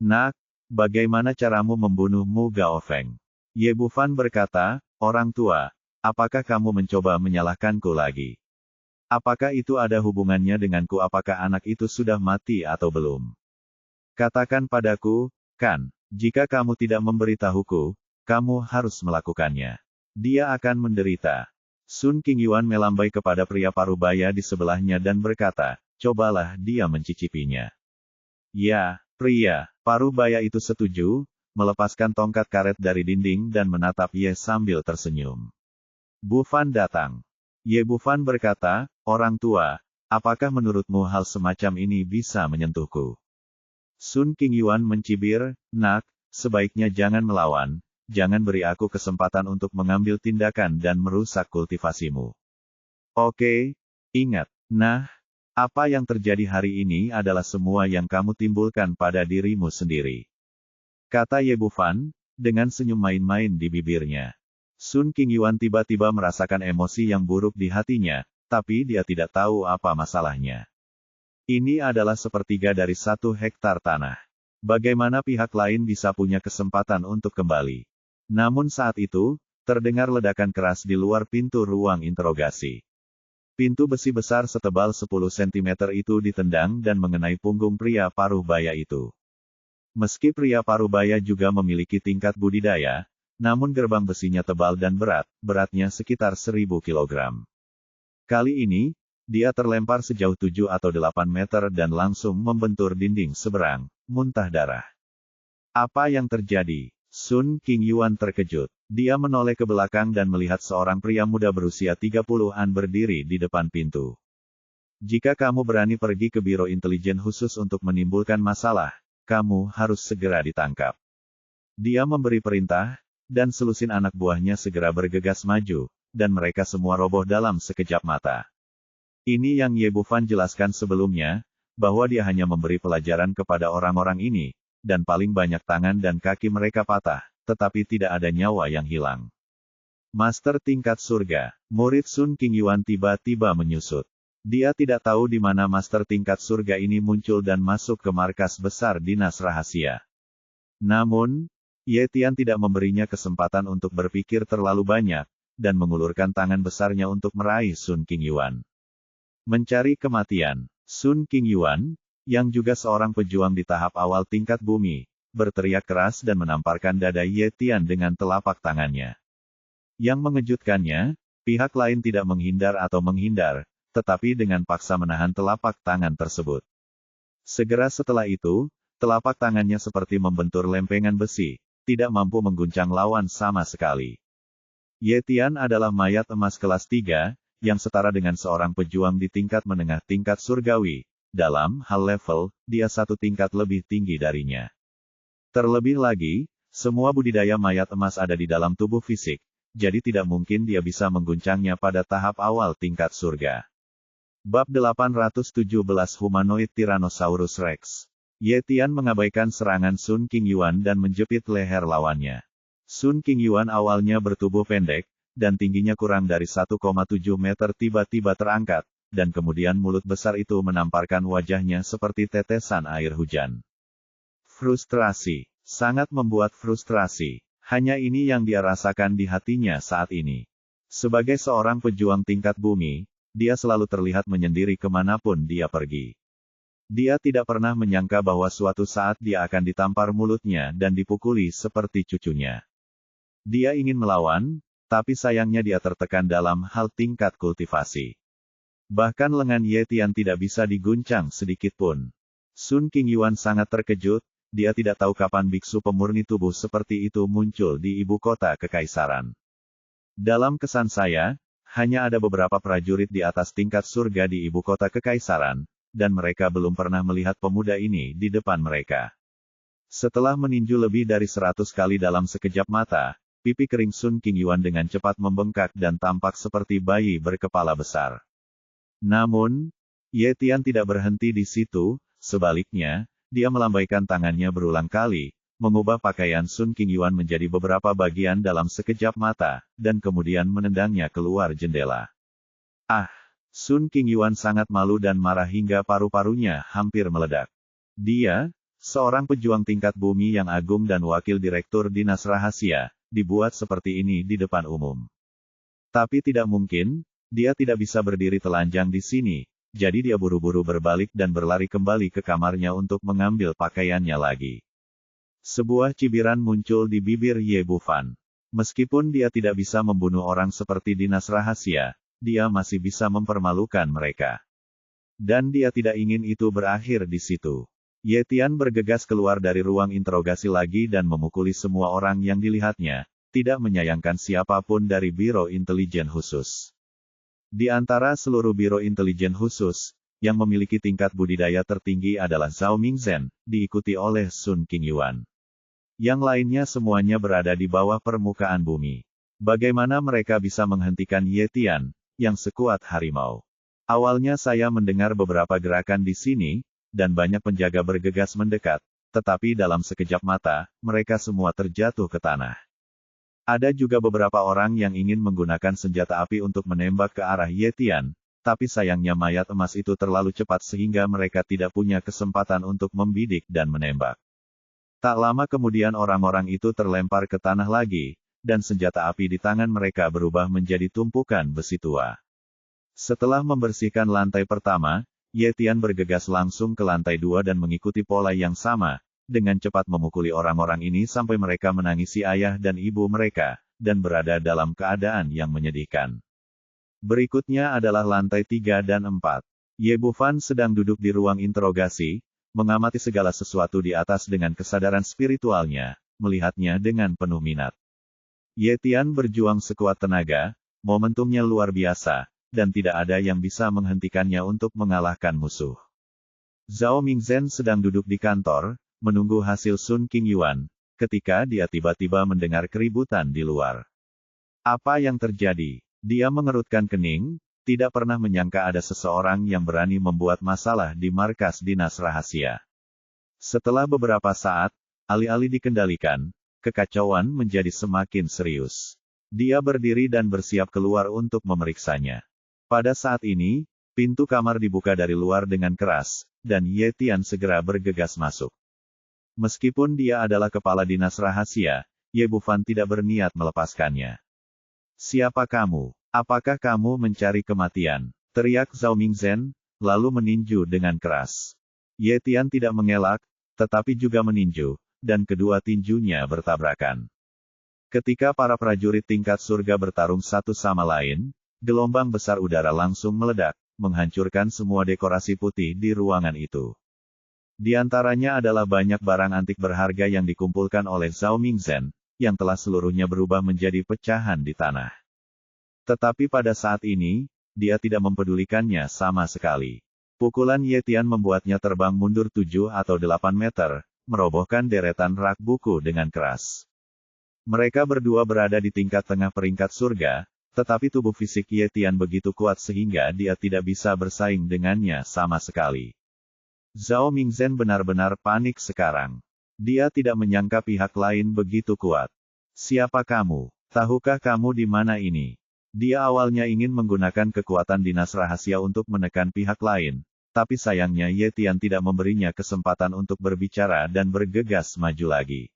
Nak, bagaimana caramu membunuh Mu Gaofeng? Ye Bufan berkata, orang tua, apakah kamu mencoba menyalahkanku lagi? Apakah itu ada hubungannya denganku? Apakah anak itu sudah mati atau belum? Katakan padaku, kan, jika kamu tidak memberitahuku, kamu harus melakukannya. Dia akan menderita. Sun Qingyuan melambai kepada pria parubaya di sebelahnya dan berkata, cobalah dia mencicipinya. Ya, pria parubaya itu setuju, melepaskan tongkat karet dari dinding dan menatap Ye sambil tersenyum. Bufan datang. Ye Bufan berkata, orang tua, apakah menurutmu hal semacam ini bisa menyentuhku? Sun Qingyuan mencibir, nak, sebaiknya jangan melawan, jangan beri aku kesempatan untuk mengambil tindakan dan merusak kultivasimu. Oke, ingat, nah, apa yang terjadi hari ini adalah semua yang kamu timbulkan pada dirimu sendiri. Kata Ye Bufan, dengan senyum main-main di bibirnya. Sun Qingyuan tiba-tiba merasakan emosi yang buruk di hatinya, tapi dia tidak tahu apa masalahnya. Ini adalah sepertiga dari 1 hektar tanah. Bagaimana pihak lain bisa punya kesempatan untuk kembali? Namun saat itu, terdengar ledakan keras di luar pintu ruang interogasi. Pintu besi besar setebal 10 cm itu ditendang dan mengenai punggung pria parubaya itu. Meski pria parubaya juga memiliki tingkat budidaya, namun gerbang besinya tebal dan beratnya sekitar 1000 kg. Kali ini, dia terlempar sejauh 7 atau 8 meter dan langsung membentur dinding seberang, muntah darah. Apa yang terjadi? Sun Qingyuan terkejut. Dia menoleh ke belakang dan melihat seorang pria muda berusia 30-an berdiri di depan pintu. Jika kamu berani pergi ke Biro Intelijen Khusus untuk menimbulkan masalah, kamu harus segera ditangkap. Dia memberi perintah, dan selusin anak buahnya segera bergegas maju, dan mereka semua roboh dalam sekejap mata. Ini yang Ye Bufan jelaskan sebelumnya, bahwa dia hanya memberi pelajaran kepada orang-orang ini, dan paling banyak tangan dan kaki mereka patah, tetapi tidak ada nyawa yang hilang. Master tingkat surga, murid Sun Qingyuan tiba-tiba menyusut. Dia tidak tahu di mana master tingkat surga ini muncul dan masuk ke markas besar dinas rahasia. Namun, Ye Tian tidak memberinya kesempatan untuk berpikir terlalu banyak, dan mengulurkan tangan besarnya untuk meraih Sun Qingyuan. Mencari kematian, Sun Qingyuan, yang juga seorang pejuang di tahap awal tingkat bumi, berteriak keras dan menamparkan dada Ye Tian dengan telapak tangannya. Yang mengejutkannya, pihak lain tidak menghindar atau menghindar, tetapi dengan paksa menahan telapak tangan tersebut. Segera setelah itu, telapak tangannya seperti membentur lempengan besi, tidak mampu mengguncang lawan sama sekali. Ye Tian adalah mayat emas kelas 3, yang setara dengan seorang pejuang di tingkat menengah tingkat surgawi. Dalam hal level, dia satu tingkat lebih tinggi darinya. Terlebih lagi, semua budidaya mayat emas ada di dalam tubuh fisik, jadi tidak mungkin dia bisa mengguncangnya pada tahap awal tingkat surga. Bab 817 Humanoid Tyrannosaurus Rex. Ye Tian mengabaikan serangan Sun Qingyuan dan menjepit leher lawannya. Sun Qingyuan awalnya bertubuh pendek, dan tingginya kurang dari 1,7 meter tiba-tiba terangkat, dan kemudian mulut besar itu menamparkan wajahnya seperti tetesan air hujan. Frustrasi. Sangat membuat frustrasi. Hanya ini yang dia rasakan di hatinya saat ini. Sebagai seorang pejuang tingkat bumi, dia selalu terlihat menyendiri kemanapun dia pergi. Dia tidak pernah menyangka bahwa suatu saat dia akan ditampar mulutnya dan dipukuli seperti cucunya. Dia ingin melawan, tapi sayangnya dia tertekan dalam hal tingkat kultivasi. Bahkan lengan Ye Tian tidak bisa diguncang sedikit pun. Sun Qingyuan sangat terkejut. Dia tidak tahu kapan biksu pemurni tubuh seperti itu muncul di ibu kota kekaisaran. Dalam kesan saya, hanya ada beberapa prajurit di atas tingkat surga di ibu kota kekaisaran, dan mereka belum pernah melihat pemuda ini di depan mereka. Setelah meninju lebih dari 100 kali dalam sekejap mata, pipi kering Sun Qingyuan dengan cepat membengkak dan tampak seperti bayi berkepala besar. Namun, Ye Tian tidak berhenti di situ, sebaliknya, dia melambaikan tangannya berulang kali, mengubah pakaian Sun Qingyuan menjadi beberapa bagian dalam sekejap mata, dan kemudian menendangnya keluar jendela. Ah! Sun Qingyuan sangat malu dan marah hingga paru-parunya hampir meledak. Dia, seorang pejuang tingkat bumi yang agung dan wakil direktur dinas rahasia, dibuat seperti ini di depan umum. Tapi tidak mungkin, dia tidak bisa berdiri telanjang di sini. Jadi dia buru-buru berbalik dan berlari kembali ke kamarnya untuk mengambil pakaiannya lagi. Sebuah cibiran muncul di bibir Ye Bufan. Meskipun dia tidak bisa membunuh orang seperti dinas rahasia, dia masih bisa mempermalukan mereka. Dan dia tidak ingin itu berakhir di situ. Ye Tian bergegas keluar dari ruang interogasi lagi dan memukuli semua orang yang dilihatnya, tidak menyayangkan siapapun dari Biro Intelijen Khusus. Di antara seluruh biro intelijen khusus, yang memiliki tingkat budidaya tertinggi adalah Zhao Mingzhen, diikuti oleh Sun Qingyuan. Yang lainnya semuanya berada di bawah permukaan bumi. Bagaimana mereka bisa menghentikan Ye Tian, yang sekuat harimau? Awalnya saya mendengar beberapa gerakan di sini, dan banyak penjaga bergegas mendekat, tetapi dalam sekejap mata, mereka semua terjatuh ke tanah. Ada juga beberapa orang yang ingin menggunakan senjata api untuk menembak ke arah Ye Tian, tapi sayangnya mayat emas itu terlalu cepat sehingga mereka tidak punya kesempatan untuk membidik dan menembak. Tak lama kemudian orang-orang itu terlempar ke tanah lagi, dan senjata api di tangan mereka berubah menjadi tumpukan besi tua. Setelah membersihkan lantai pertama, Ye Tian bergegas langsung ke lantai 2 dan mengikuti pola yang sama, dengan cepat memukuli orang-orang ini sampai mereka menangisi ayah dan ibu mereka, dan berada dalam keadaan yang menyedihkan. Berikutnya adalah lantai 3 dan 4. Ye Bufan sedang duduk di ruang interogasi, mengamati segala sesuatu di atas dengan kesadaran spiritualnya, melihatnya dengan penuh minat. Ye Tian berjuang sekuat tenaga, momentumnya luar biasa, dan tidak ada yang bisa menghentikannya untuk mengalahkan musuh. Zhao Mingzhen sedang duduk di kantor, menunggu hasil Sun Qingyuan, ketika dia tiba-tiba mendengar keributan di luar. Apa yang terjadi? Dia mengerutkan kening, tidak pernah menyangka ada seseorang yang berani membuat masalah di markas dinas rahasia. Setelah beberapa saat, alih-alih dikendalikan, kekacauan menjadi semakin serius. Dia berdiri dan bersiap keluar untuk memeriksanya. Pada saat ini, pintu kamar dibuka dari luar dengan keras, dan Ye Tian segera bergegas masuk. Meskipun dia adalah kepala dinas rahasia, Ye Bufan tidak berniat melepaskannya. "Siapa kamu? Apakah kamu mencari kematian?" teriak Zhao Mingzhen, lalu meninju dengan keras. Ye Tian tidak mengelak, tetapi juga meninju, dan kedua tinjunya bertabrakan. Ketika para prajurit tingkat surga bertarung satu sama lain, gelombang besar udara langsung meledak, menghancurkan semua dekorasi putih di ruangan itu. Di antaranya adalah banyak barang antik berharga yang dikumpulkan oleh Zhao Mingzhen, yang telah seluruhnya berubah menjadi pecahan di tanah. Tetapi pada saat ini, dia tidak mempedulikannya sama sekali. Pukulan Ye Tian membuatnya terbang mundur 7 atau 8 meter, merobohkan deretan rak buku dengan keras. Mereka berdua berada di tingkat tengah peringkat surga, tetapi tubuh fisik Ye Tian begitu kuat sehingga dia tidak bisa bersaing dengannya sama sekali. Zhao Mingzhen benar-benar panik sekarang. Dia tidak menyangka pihak lain begitu kuat. "Siapa kamu? Tahukah kamu di mana ini?" Dia awalnya ingin menggunakan kekuatan dinas rahasia untuk menekan pihak lain, tapi sayangnya Ye Tian tidak memberinya kesempatan untuk berbicara dan bergegas maju lagi.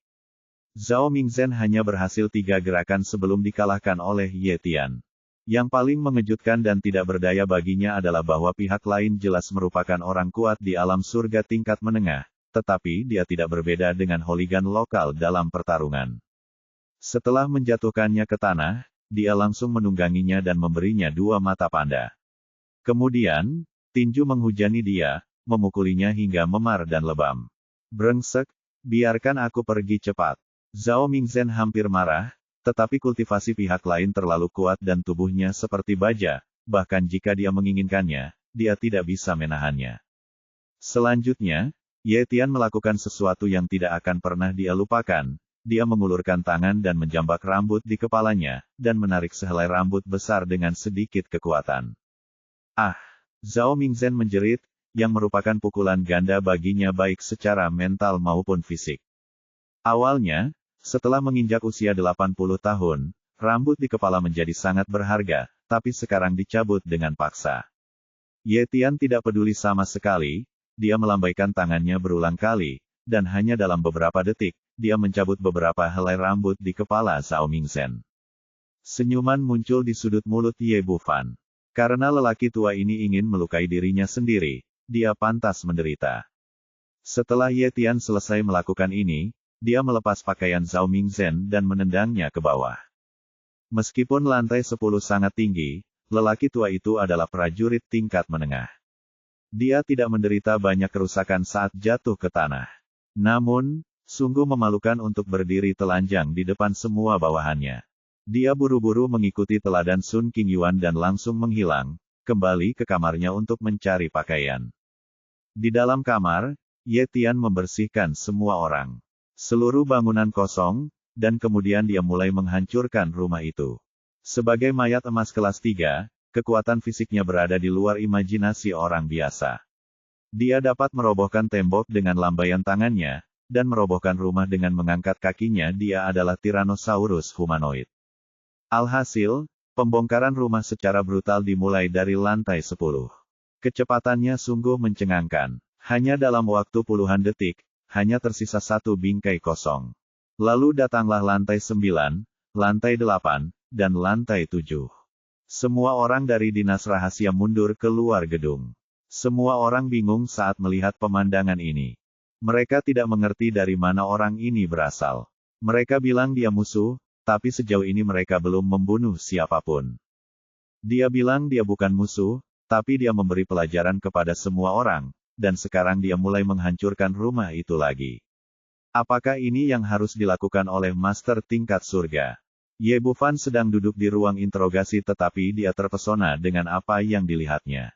Zhao Mingzhen hanya berhasil 3 gerakan sebelum dikalahkan oleh Ye Tian. Yang paling mengejutkan dan tidak berdaya baginya adalah bahwa pihak lain jelas merupakan orang kuat di alam surga tingkat menengah, tetapi dia tidak berbeda dengan hooligan lokal dalam pertarungan. Setelah menjatuhkannya ke tanah, dia langsung menungganginya dan memberinya 2 mata panda. Kemudian, tinju menghujani dia, memukulinya hingga memar dan lebam. "Brengsek, biarkan aku pergi cepat." Zhao Mingzhen hampir marah, tetapi kultivasi pihak lain terlalu kuat dan tubuhnya seperti baja, bahkan jika dia menginginkannya, dia tidak bisa menahannya. Selanjutnya, Ye Tian melakukan sesuatu yang tidak akan pernah dia lupakan. Dia mengulurkan tangan dan menjambak rambut di kepalanya, dan menarik sehelai rambut besar dengan sedikit kekuatan. "Ah!" Zhao Mingzhen menjerit, yang merupakan pukulan ganda baginya baik secara mental maupun fisik. Awalnya, setelah menginjak usia 80 tahun, rambut di kepala menjadi sangat berharga, tapi sekarang dicabut dengan paksa. Ye Tian tidak peduli sama sekali, dia melambaikan tangannya berulang kali, dan hanya dalam beberapa detik, dia mencabut beberapa helai rambut di kepala Zhao Mingzhen. Senyuman muncul di sudut mulut Ye Bufan. Karena lelaki tua ini ingin melukai dirinya sendiri, dia pantas menderita. Setelah Ye Tian selesai melakukan ini, dia melepas pakaian Zhao Mingzhen dan menendangnya ke bawah. Meskipun lantai 10 sangat tinggi, lelaki tua itu adalah prajurit tingkat menengah. Dia tidak menderita banyak kerusakan saat jatuh ke tanah. Namun, sungguh memalukan untuk berdiri telanjang di depan semua bawahannya. Dia buru-buru mengikuti teladan Sun Qingyuan dan langsung menghilang, kembali ke kamarnya untuk mencari pakaian. Di dalam kamar, Ye Tian membersihkan semua orang. Seluruh bangunan kosong, dan kemudian dia mulai menghancurkan rumah itu. Sebagai mayat emas kelas 3, kekuatan fisiknya berada di luar imajinasi orang biasa. Dia dapat merobohkan tembok dengan lambaian tangannya, dan merobohkan rumah dengan mengangkat kakinya. Dia adalah Tyrannosaurus humanoid. Alhasil, pembongkaran rumah secara brutal dimulai dari lantai 10. Kecepatannya sungguh mencengangkan. Hanya dalam waktu puluhan detik, hanya tersisa 1 bingkai kosong. Lalu datanglah lantai 9, lantai 8, dan lantai 7. Semua orang dari dinas rahasia mundur keluar gedung. Semua orang bingung saat melihat pemandangan ini. Mereka tidak mengerti dari mana orang ini berasal. Mereka bilang dia musuh, tapi sejauh ini mereka belum membunuh siapapun. Dia bilang dia bukan musuh, tapi dia memberi pelajaran kepada semua orang, dan sekarang dia mulai menghancurkan rumah itu lagi. Apakah ini yang harus dilakukan oleh master tingkat surga? Ye Bufan sedang duduk di ruang interogasi tetapi dia terpesona dengan apa yang dilihatnya.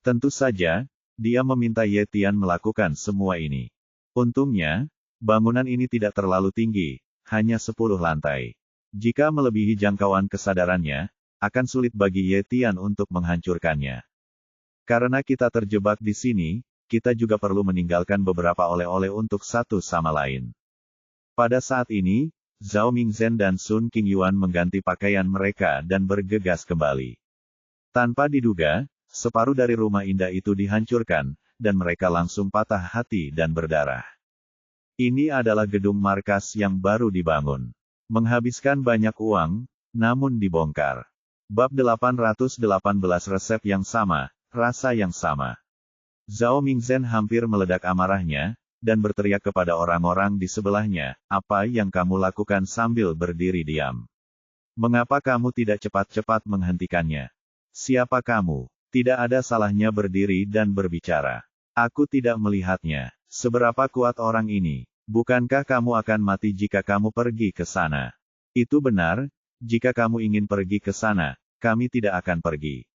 Tentu saja, dia meminta Ye Tian melakukan semua ini. Untungnya, bangunan ini tidak terlalu tinggi, hanya 10 lantai. Jika melebihi jangkauan kesadarannya, akan sulit bagi Ye Tian untuk menghancurkannya. Karena kita terjebak di sini, kita juga perlu meninggalkan beberapa oleh-oleh untuk satu sama lain. Pada saat ini, Zhao Mingzhen dan Sun Qingyuan mengganti pakaian mereka dan bergegas kembali. Tanpa diduga, separuh dari rumah indah itu dihancurkan, dan mereka langsung patah hati dan berdarah. Ini adalah gedung markas yang baru dibangun. Menghabiskan banyak uang, namun dibongkar. Bab 818 resep yang sama, rasa yang sama. Zhao Mingzhen hampir meledak amarahnya, dan berteriak kepada orang-orang di sebelahnya, "Apa yang kamu lakukan sambil berdiri diam? Mengapa kamu tidak cepat-cepat menghentikannya? Siapa kamu? Tidak ada salahnya berdiri dan berbicara. Aku tidak melihatnya. Seberapa kuat orang ini? Bukankah kamu akan mati jika kamu pergi ke sana?" "Itu benar, jika kamu ingin pergi ke sana, kami tidak akan pergi."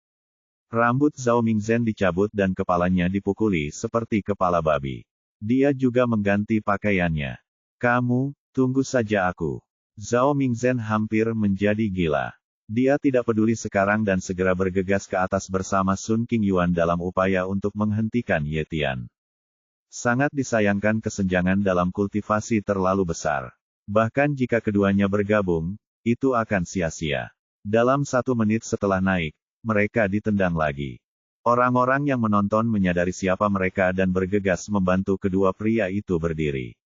Rambut Zhao Mingzhen dicabut dan kepalanya dipukuli seperti kepala babi. Dia juga mengganti pakaiannya. "Kamu, tunggu saja aku." Zhao Mingzhen hampir menjadi gila. Dia tidak peduli sekarang dan segera bergegas ke atas bersama Sun Qingyuan dalam upaya untuk menghentikan Ye Tian. Sangat disayangkan kesenjangan dalam kultivasi terlalu besar. Bahkan jika keduanya bergabung, itu akan sia-sia. Dalam 1 menit setelah naik, mereka ditendang lagi. Orang-orang yang menonton menyadari siapa mereka dan bergegas membantu kedua pria itu berdiri.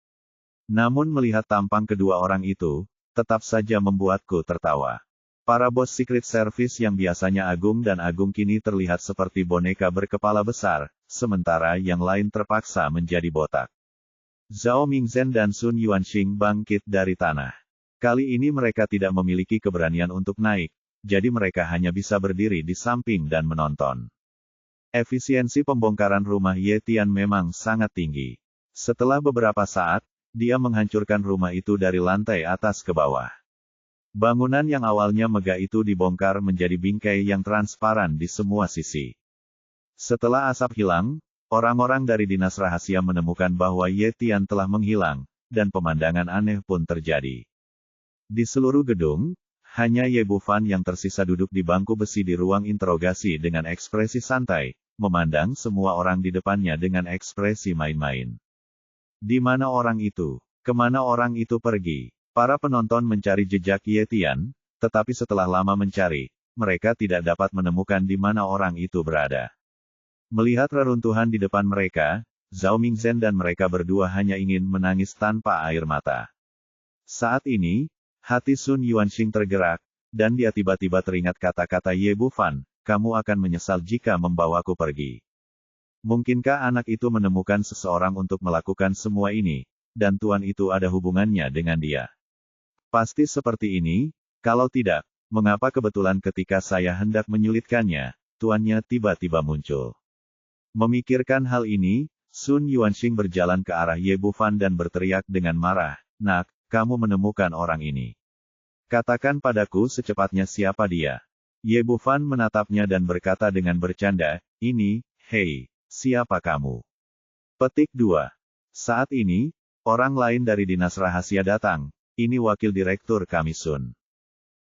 Namun melihat tampang kedua orang itu, tetap saja membuatku tertawa. Para bos Secret Service yang biasanya agung dan agung kini terlihat seperti boneka berkepala besar, sementara yang lain terpaksa menjadi botak. Zhao Mingzhen dan Sun Yuanxing bangkit dari tanah. Kali ini mereka tidak memiliki keberanian untuk naik, jadi mereka hanya bisa berdiri di samping dan menonton. Efisiensi pembongkaran rumah Ye Tian memang sangat tinggi. Setelah beberapa saat, dia menghancurkan rumah itu dari lantai atas ke bawah. Bangunan yang awalnya megah itu dibongkar menjadi bingkai yang transparan di semua sisi. Setelah asap hilang, orang-orang dari dinas rahasia menemukan bahwa Ye Tian telah menghilang, dan pemandangan aneh pun terjadi. Di seluruh gedung, hanya Ye Bufan yang tersisa duduk di bangku besi di ruang interogasi dengan ekspresi santai, memandang semua orang di depannya dengan ekspresi main-main. Di mana orang itu? Kemana orang itu pergi? Para penonton mencari jejak Ye Tian, tetapi setelah lama mencari, mereka tidak dapat menemukan di mana orang itu berada. Melihat reruntuhan di depan mereka, Zhao Mingzhen dan mereka berdua hanya ingin menangis tanpa air mata. Saat ini, hati Sun Yuanxing tergerak, dan dia tiba-tiba teringat kata-kata Ye Bufan, "Kamu akan menyesal jika membawaku pergi." Mungkinkah anak itu menemukan seseorang untuk melakukan semua ini, dan tuan itu ada hubungannya dengan dia? Pasti seperti ini, kalau tidak, mengapa kebetulan ketika saya hendak menyulitkannya, tuannya tiba-tiba muncul? Memikirkan hal ini, Sun Yuanxing berjalan ke arah Ye Bufan dan berteriak dengan marah, "Nak, kamu menemukan orang ini. Katakan padaku secepatnya siapa dia." Ye Bufan menatapnya dan berkata dengan bercanda, "Hei, siapa kamu?" Petik 2. Saat ini, orang lain dari dinas rahasia datang. "Ini wakil direktur kami Sun."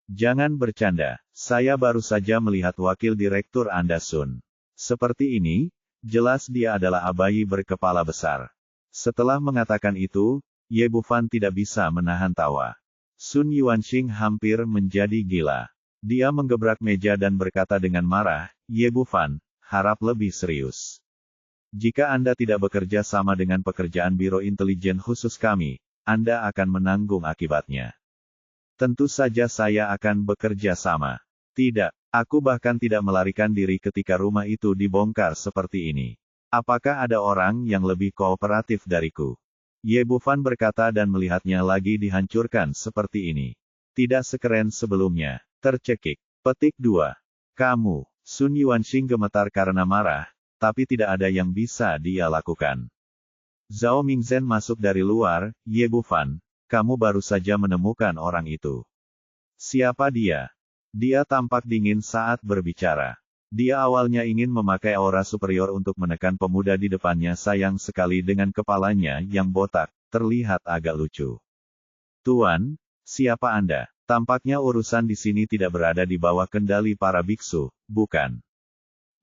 "Jangan bercanda, saya baru saja melihat wakil direktur Anda Sun. Seperti ini, jelas dia adalah bayi berkepala besar." Setelah mengatakan itu, Ye Bufan tidak bisa menahan tawa. Sun Yuanxing hampir menjadi gila. Dia menggebrak meja dan berkata dengan marah, "Ye Bufan, harap lebih serius. Jika Anda tidak bekerja sama dengan pekerjaan Biro Intelijen Khusus kami, Anda akan menanggung akibatnya." "Tentu saja saya akan bekerja sama. Tidak, aku bahkan tidak melarikan diri ketika rumah itu dibongkar seperti ini. Apakah ada orang yang lebih kooperatif dariku?" Ye Bufan berkata dan melihatnya lagi dihancurkan seperti ini. Tidak sekeren sebelumnya. Tercekik. Petik 2. "Kamu." Sun Yuanxing gemetar karena marah, tapi tidak ada yang bisa dia lakukan. Zhao Mingzhen masuk dari luar, "Ye Bufan, kamu baru saja menemukan orang itu. Siapa dia?" Dia tampak dingin saat berbicara. Dia awalnya ingin memakai aura superior untuk menekan pemuda di depannya, sayang sekali dengan kepalanya yang botak, terlihat agak lucu. "Tuan, siapa Anda? Tampaknya urusan di sini tidak berada di bawah kendali para biksu, bukan?"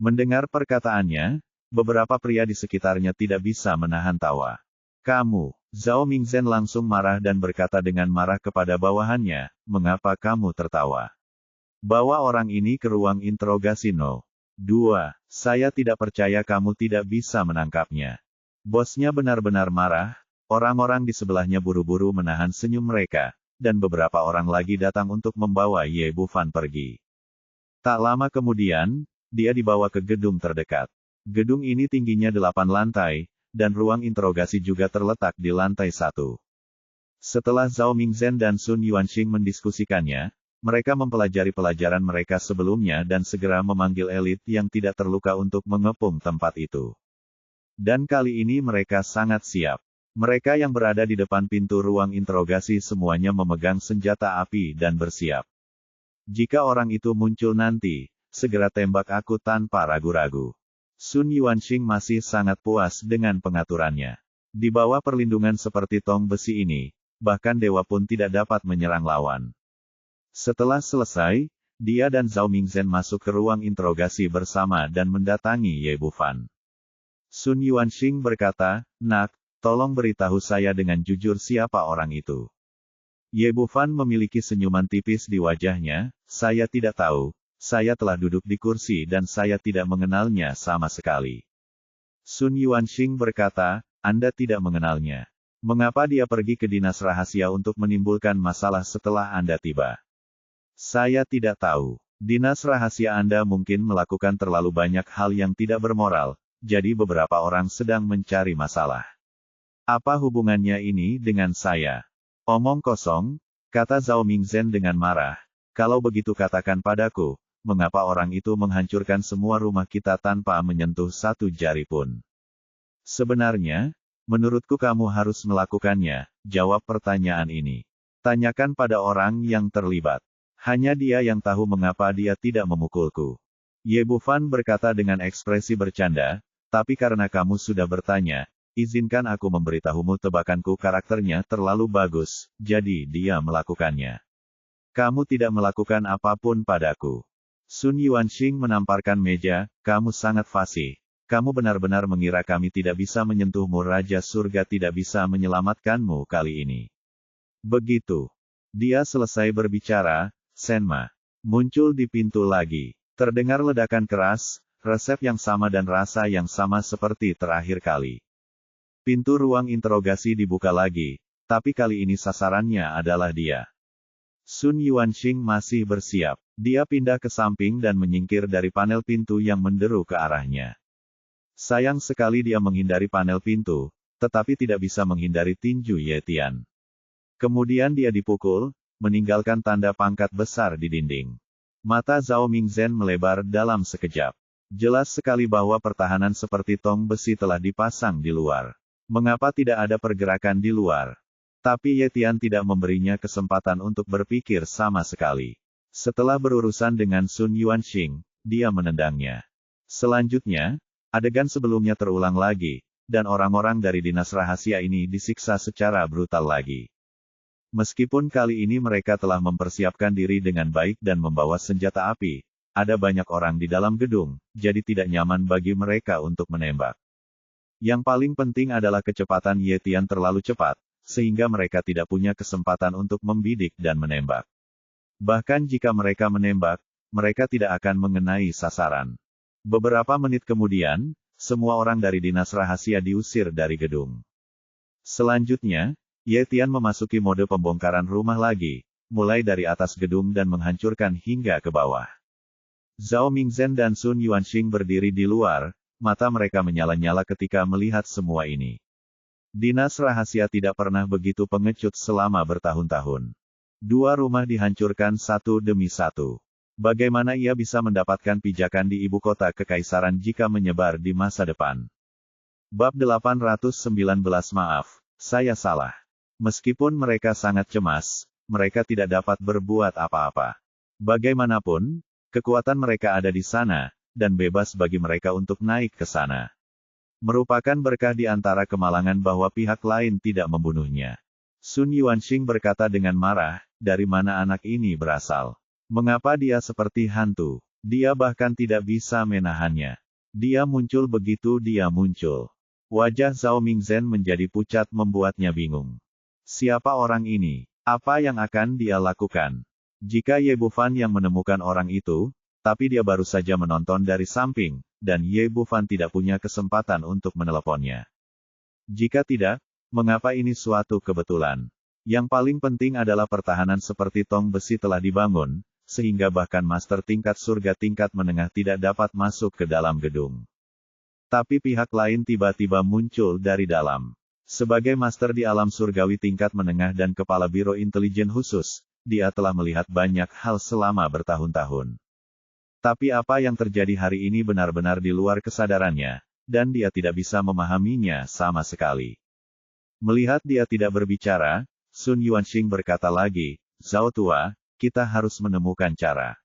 Mendengar perkataannya, beberapa pria di sekitarnya tidak bisa menahan tawa. "Kamu, Zhao Mingzhen langsung marah dan berkata dengan marah kepada bawahannya, mengapa kamu tertawa? Bawa orang ini ke ruang interogasi No. 2. Saya tidak percaya kamu tidak bisa menangkapnya. Bosnya benar-benar marah, orang-orang di sebelahnya buru-buru menahan senyum mereka, dan beberapa orang lagi datang untuk membawa Ye Bufan pergi. Tak lama kemudian, dia dibawa ke gedung terdekat. Gedung ini tingginya 8 lantai, dan ruang interogasi juga terletak di lantai 1. Setelah Zhao Mingzhen dan Sun Yuanxing mendiskusikannya, mereka mempelajari pelajaran mereka sebelumnya dan segera memanggil elit yang tidak terluka untuk mengepung tempat itu. Dan kali ini mereka sangat siap. Mereka yang berada di depan pintu ruang interogasi semuanya memegang senjata api dan bersiap. Jika orang itu muncul nanti, segera tembak aku tanpa ragu-ragu. Sun Yuanxing masih sangat puas dengan pengaturannya. Di bawah perlindungan seperti tong besi ini, bahkan dewa pun tidak dapat menyerang lawan. Setelah selesai, dia dan Zhao Mingzhen masuk ke ruang interogasi bersama dan mendatangi Ye Bufan. Sun Yuanxing berkata, "Nak, tolong beritahu saya dengan jujur siapa orang itu." Ye Bufan memiliki senyuman tipis di wajahnya, "Saya tidak tahu, saya telah duduk di kursi dan saya tidak mengenalnya sama sekali." Sun Yuanxing berkata, "Anda tidak mengenalnya. Mengapa dia pergi ke dinas rahasia untuk menimbulkan masalah setelah Anda tiba?" "Saya tidak tahu. Dinas rahasia Anda mungkin melakukan terlalu banyak hal yang tidak bermoral, jadi beberapa orang sedang mencari masalah. Apa hubungannya ini dengan saya?" "Omong kosong," kata Zhao Mingzhen dengan marah. "Kalau begitu katakan padaku, mengapa orang itu menghancurkan semua rumah kita tanpa menyentuh satu jari pun?" "Sebenarnya, menurutku kamu harus melakukannya," jawab pertanyaan ini. "Tanyakan pada orang yang terlibat. Hanya dia yang tahu mengapa dia tidak memukulku." Ye Bufan berkata dengan ekspresi bercanda, "Tapi karena kamu sudah bertanya, izinkan aku memberitahumu tebakanku karakternya terlalu bagus, jadi dia melakukannya. Kamu tidak melakukan apapun padaku." Sun Yuanxing menamparkan meja, "Kamu sangat fasih. Kamu benar-benar mengira kami tidak bisa menyentuhmu. Raja Surga tidak bisa menyelamatkanmu kali ini." Begitu dia selesai berbicara, Senma muncul di pintu lagi. Terdengar ledakan keras, resep yang sama dan rasa yang sama seperti terakhir kali. Pintu ruang interogasi dibuka lagi, tapi kali ini sasarannya adalah dia. Sun Yuanxing masih bersiap. Dia pindah ke samping dan menyingkir dari panel pintu yang menderu ke arahnya. Sayang sekali dia menghindari panel pintu, tetapi tidak bisa menghindari tinju Ye Tian. Kemudian dia dipukul, meninggalkan tanda pangkat besar di dinding. Mata Zhao Mingzhen melebar dalam sekejap. Jelas sekali bahwa pertahanan seperti tong besi telah dipasang di luar. Mengapa tidak ada pergerakan di luar? Tapi Ye Tian tidak memberinya kesempatan untuk berpikir sama sekali. Setelah berurusan dengan Sun Yuanxing, dia menendangnya. Selanjutnya, adegan sebelumnya terulang lagi, dan orang-orang dari dinas rahasia ini disiksa secara brutal lagi. Meskipun kali ini mereka telah mempersiapkan diri dengan baik dan membawa senjata api, ada banyak orang di dalam gedung, jadi tidak nyaman bagi mereka untuk menembak. Yang paling penting adalah kecepatan Ye Tian terlalu cepat, sehingga mereka tidak punya kesempatan untuk membidik dan menembak. Bahkan jika mereka menembak, mereka tidak akan mengenai sasaran. Beberapa menit kemudian, semua orang dari dinas rahasia diusir dari gedung. Selanjutnya, Ye Tian memasuki mode pembongkaran rumah lagi, mulai dari atas gedung dan menghancurkan hingga ke bawah. Zhao Mingzhen dan Sun Yuanxing berdiri di luar, mata mereka menyala-nyala ketika melihat semua ini. Dinas rahasia tidak pernah begitu pengecut selama bertahun-tahun. 2 rumah dihancurkan satu demi satu. Bagaimana ia bisa mendapatkan pijakan di ibu kota kekaisaran jika menyebar di masa depan? Bab 819 Maaf, saya salah. Meskipun mereka sangat cemas, mereka tidak dapat berbuat apa-apa. Bagaimanapun, kekuatan mereka ada di sana, dan bebas bagi mereka untuk naik ke sana. Merupakan berkah di antara kemalangan bahwa pihak lain tidak membunuhnya. Sun Yuanxing berkata dengan marah, "Dari mana anak ini berasal? Mengapa dia seperti hantu? Dia bahkan tidak bisa menahannya. Dia muncul begitu dia muncul." Wajah Zhao Mingzhen menjadi pucat membuatnya bingung. Siapa orang ini? Apa yang akan dia lakukan? Jika Ye Bufan yang menemukan orang itu, tapi dia baru saja menonton dari samping, dan Ye Bufan tidak punya kesempatan untuk meneleponnya. Jika tidak, mengapa ini suatu kebetulan? Yang paling penting adalah pertahanan seperti tong besi telah dibangun, sehingga bahkan master tingkat surga tingkat menengah tidak dapat masuk ke dalam gedung. Tapi pihak lain tiba-tiba muncul dari dalam. Sebagai master di alam surgawi tingkat menengah dan kepala biro intelijen khusus, dia telah melihat banyak hal selama bertahun-tahun. Tapi apa yang terjadi hari ini benar-benar di luar kesadarannya, dan dia tidak bisa memahaminya sama sekali. Melihat dia tidak berbicara, Sun Yuanxing berkata lagi, "Zhao Tua, kita harus menemukan cara.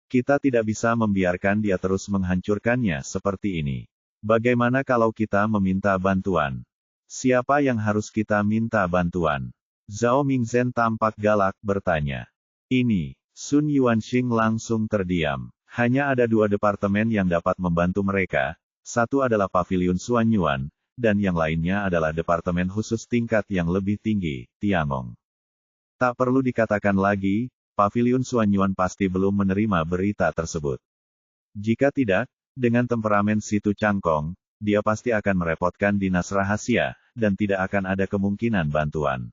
Kita tidak bisa membiarkan dia terus menghancurkannya seperti ini. Bagaimana kalau kita meminta bantuan? Siapa yang harus kita minta bantuan?" Zhao Mingzhen tampak galak bertanya. Ini, Sun Yuanxing langsung terdiam. Hanya ada dua departemen yang dapat membantu mereka, satu adalah Paviliun Suanyuan, dan yang lainnya adalah departemen khusus tingkat yang lebih tinggi, Tiangong. Tak perlu dikatakan lagi, Paviliun Suanyuan pasti belum menerima berita tersebut. Jika tidak, dengan temperamen situ Cangkong, dia pasti akan merepotkan dinas rahasia, dan tidak akan ada kemungkinan bantuan.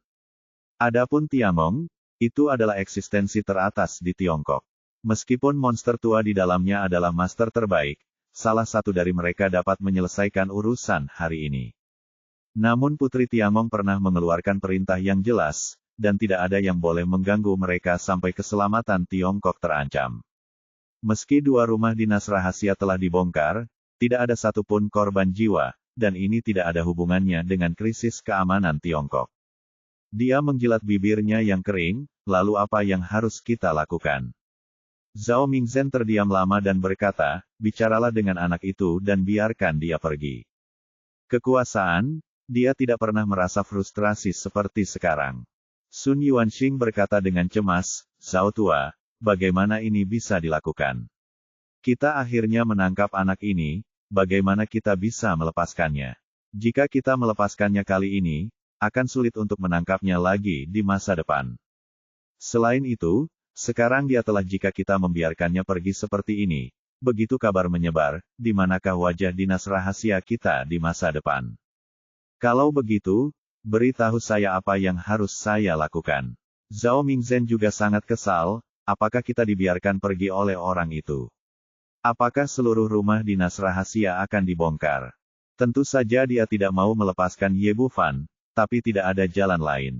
Adapun Tiangong, itu adalah eksistensi teratas di Tiongkok. Meskipun monster tua di dalamnya adalah master terbaik, salah satu dari mereka dapat menyelesaikan urusan hari ini. Namun Putri Tiangong pernah mengeluarkan perintah yang jelas, dan tidak ada yang boleh mengganggu mereka sampai keselamatan Tiongkok terancam. Meski dua rumah dinas rahasia telah dibongkar, tidak ada satupun korban jiwa, dan ini tidak ada hubungannya dengan krisis keamanan Tiongkok. Dia menjilat bibirnya yang kering, lalu apa yang harus kita lakukan? Zhao Mingzhen terdiam lama dan berkata, "Bicaralah dengan anak itu dan biarkan dia pergi." Kekuasaan, dia tidak pernah merasa frustrasi seperti sekarang. Sun Yuanxing berkata dengan cemas, "Zhao Tua, bagaimana ini bisa dilakukan? Kita akhirnya menangkap anak ini, bagaimana kita bisa melepaskannya? Jika kita melepaskannya kali ini, akan sulit untuk menangkapnya lagi di masa depan. Selain itu, sekarang dia telah jika kita membiarkannya pergi seperti ini, begitu kabar menyebar, di manakah wajah dinas rahasia kita di masa depan? Kalau begitu, beritahu saya apa yang harus saya lakukan." Zhao Mingzhen juga sangat kesal, apakah kita dibiarkan pergi oleh orang itu? Apakah seluruh rumah dinas rahasia akan dibongkar? Tentu saja dia tidak mau melepaskan Ye Bufan, tapi tidak ada jalan lain.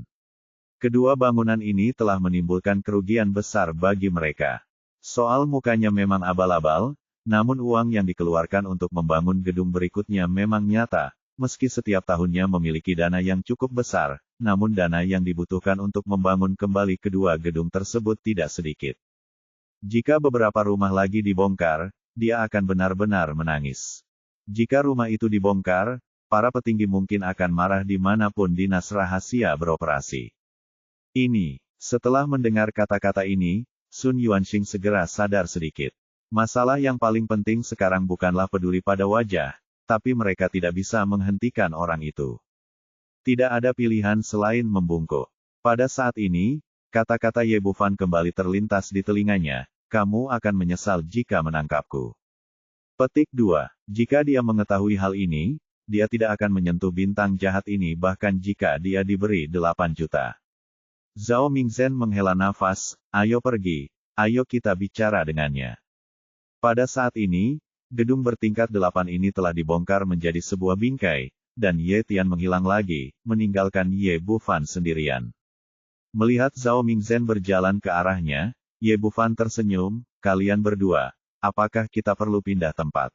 Kedua bangunan ini telah menimbulkan kerugian besar bagi mereka. Soal mukanya memang abal-abal, namun uang yang dikeluarkan untuk membangun gedung berikutnya memang nyata, meski setiap tahunnya memiliki dana yang cukup besar, namun dana yang dibutuhkan untuk membangun kembali kedua gedung tersebut tidak sedikit. Jika beberapa rumah lagi dibongkar, dia akan benar-benar menangis. Jika rumah itu dibongkar, para petinggi mungkin akan marah dimanapun dinas rahasia beroperasi. Setelah mendengar kata-kata ini, Sun Yuanxing segera sadar sedikit. Masalah yang paling penting sekarang bukanlah peduli pada wajah, tapi mereka tidak bisa menghentikan orang itu. Tidak ada pilihan selain membungkuk. Pada saat ini, kata-kata Ye Bufan kembali terlintas di telinganya, "Kamu akan menyesal jika menangkapku." Petik 2. Jika dia mengetahui hal ini, dia tidak akan menyentuh bintang jahat ini bahkan jika dia diberi 8 juta. Zhao Mingzhen menghela nafas, "Ayo pergi, ayo kita bicara dengannya." Pada saat ini, gedung bertingkat 8 ini telah dibongkar menjadi sebuah bingkai, dan Ye Tian menghilang lagi, meninggalkan Ye Bufan sendirian. Melihat Zhao Mingzhen berjalan ke arahnya, Ye Bufan tersenyum, "Kalian berdua, apakah kita perlu pindah tempat?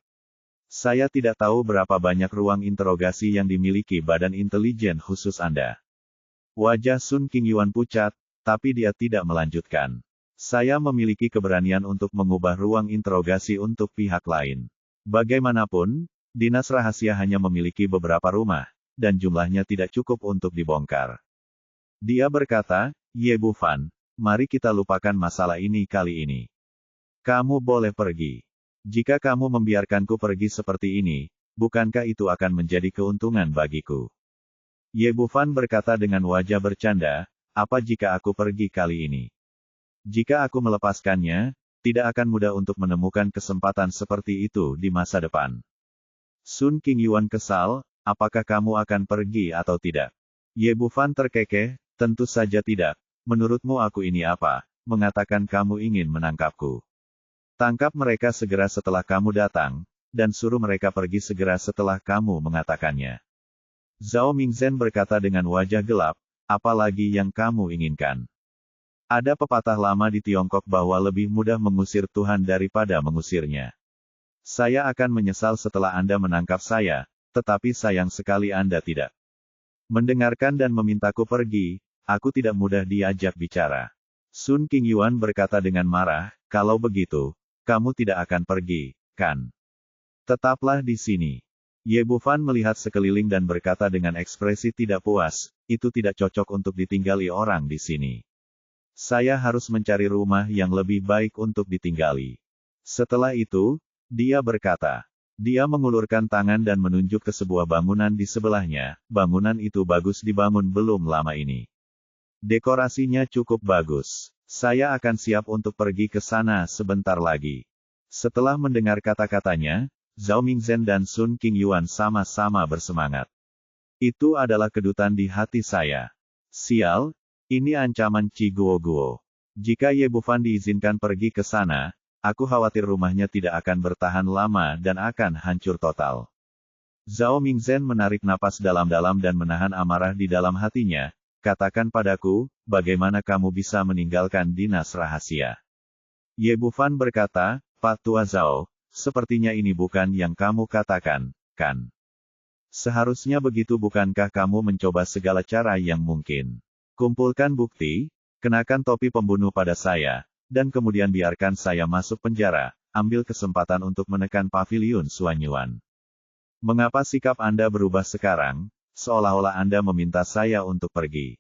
Saya tidak tahu berapa banyak ruang interogasi yang dimiliki Badan Intelijen Khusus Anda." Wajah Sun Qingyuan pucat, tapi dia tidak melanjutkan. "Saya memiliki keberanian untuk mengubah ruang interogasi untuk pihak lain. Bagaimanapun, dinas rahasia hanya memiliki beberapa rumah, dan jumlahnya tidak cukup untuk dibongkar." Dia berkata, "Ye Bufan, mari kita lupakan masalah ini kali ini. Kamu boleh pergi. Jika kamu membiarkanku pergi seperti ini, bukankah itu akan menjadi keuntungan bagiku? Ye Bufan berkata dengan wajah bercanda, apa jika aku pergi kali ini? Jika aku melepaskannya, tidak akan mudah untuk menemukan kesempatan seperti itu di masa depan. Sun Qingyuan kesal, apakah kamu akan pergi atau tidak? Ye Bufan terkekeh, tentu saja tidak. Menurutmu aku ini apa? Mengatakan kamu ingin menangkapku. Tangkap mereka segera setelah kamu datang, dan suruh mereka pergi segera setelah kamu mengatakannya. Zhao Mingzhen berkata dengan wajah gelap, apa lagi yang kamu inginkan? Ada pepatah lama di Tiongkok bahwa lebih mudah mengusir Tuhan daripada mengusirnya. Saya akan menyesal setelah Anda menangkap saya, tetapi sayang sekali Anda tidak mendengarkan dan memintaku pergi, aku tidak mudah diajak bicara. Sun Qingyuan berkata dengan marah, kalau begitu, kamu tidak akan pergi, kan? Tetaplah di sini. Ye Bufan melihat sekeliling dan berkata dengan ekspresi tidak puas, itu tidak cocok untuk ditinggali orang di sini. Saya harus mencari rumah yang lebih baik untuk ditinggali. Setelah itu, dia berkata. Dia mengulurkan tangan dan menunjuk ke sebuah bangunan di sebelahnya, bangunan itu bagus dibangun belum lama ini. Dekorasinya cukup bagus. Saya akan siap untuk pergi ke sana sebentar lagi. Setelah mendengar kata-katanya, Zhao Mingzhen dan Sun Qingyuan sama-sama bersemangat. Itu adalah kedutan di hati saya. Sial, ini ancaman Qi Guo. Jika Ye Bufan diizinkan pergi ke sana, aku khawatir rumahnya tidak akan bertahan lama dan akan hancur total. Zhao Mingzhen menarik napas dalam-dalam dan menahan amarah di dalam hatinya. Katakan padaku, bagaimana kamu bisa meninggalkan dinas rahasia? Ye Bufan berkata, Pak Tua Zhao, sepertinya ini bukan yang kamu katakan, kan? Seharusnya begitu, bukankah kamu mencoba segala cara yang mungkin? Kumpulkan bukti, kenakan topi pembunuh pada saya, dan kemudian biarkan saya masuk penjara, ambil kesempatan untuk menekan paviliun Suanyuan. Mengapa sikap Anda berubah sekarang, seolah-olah Anda meminta saya untuk pergi?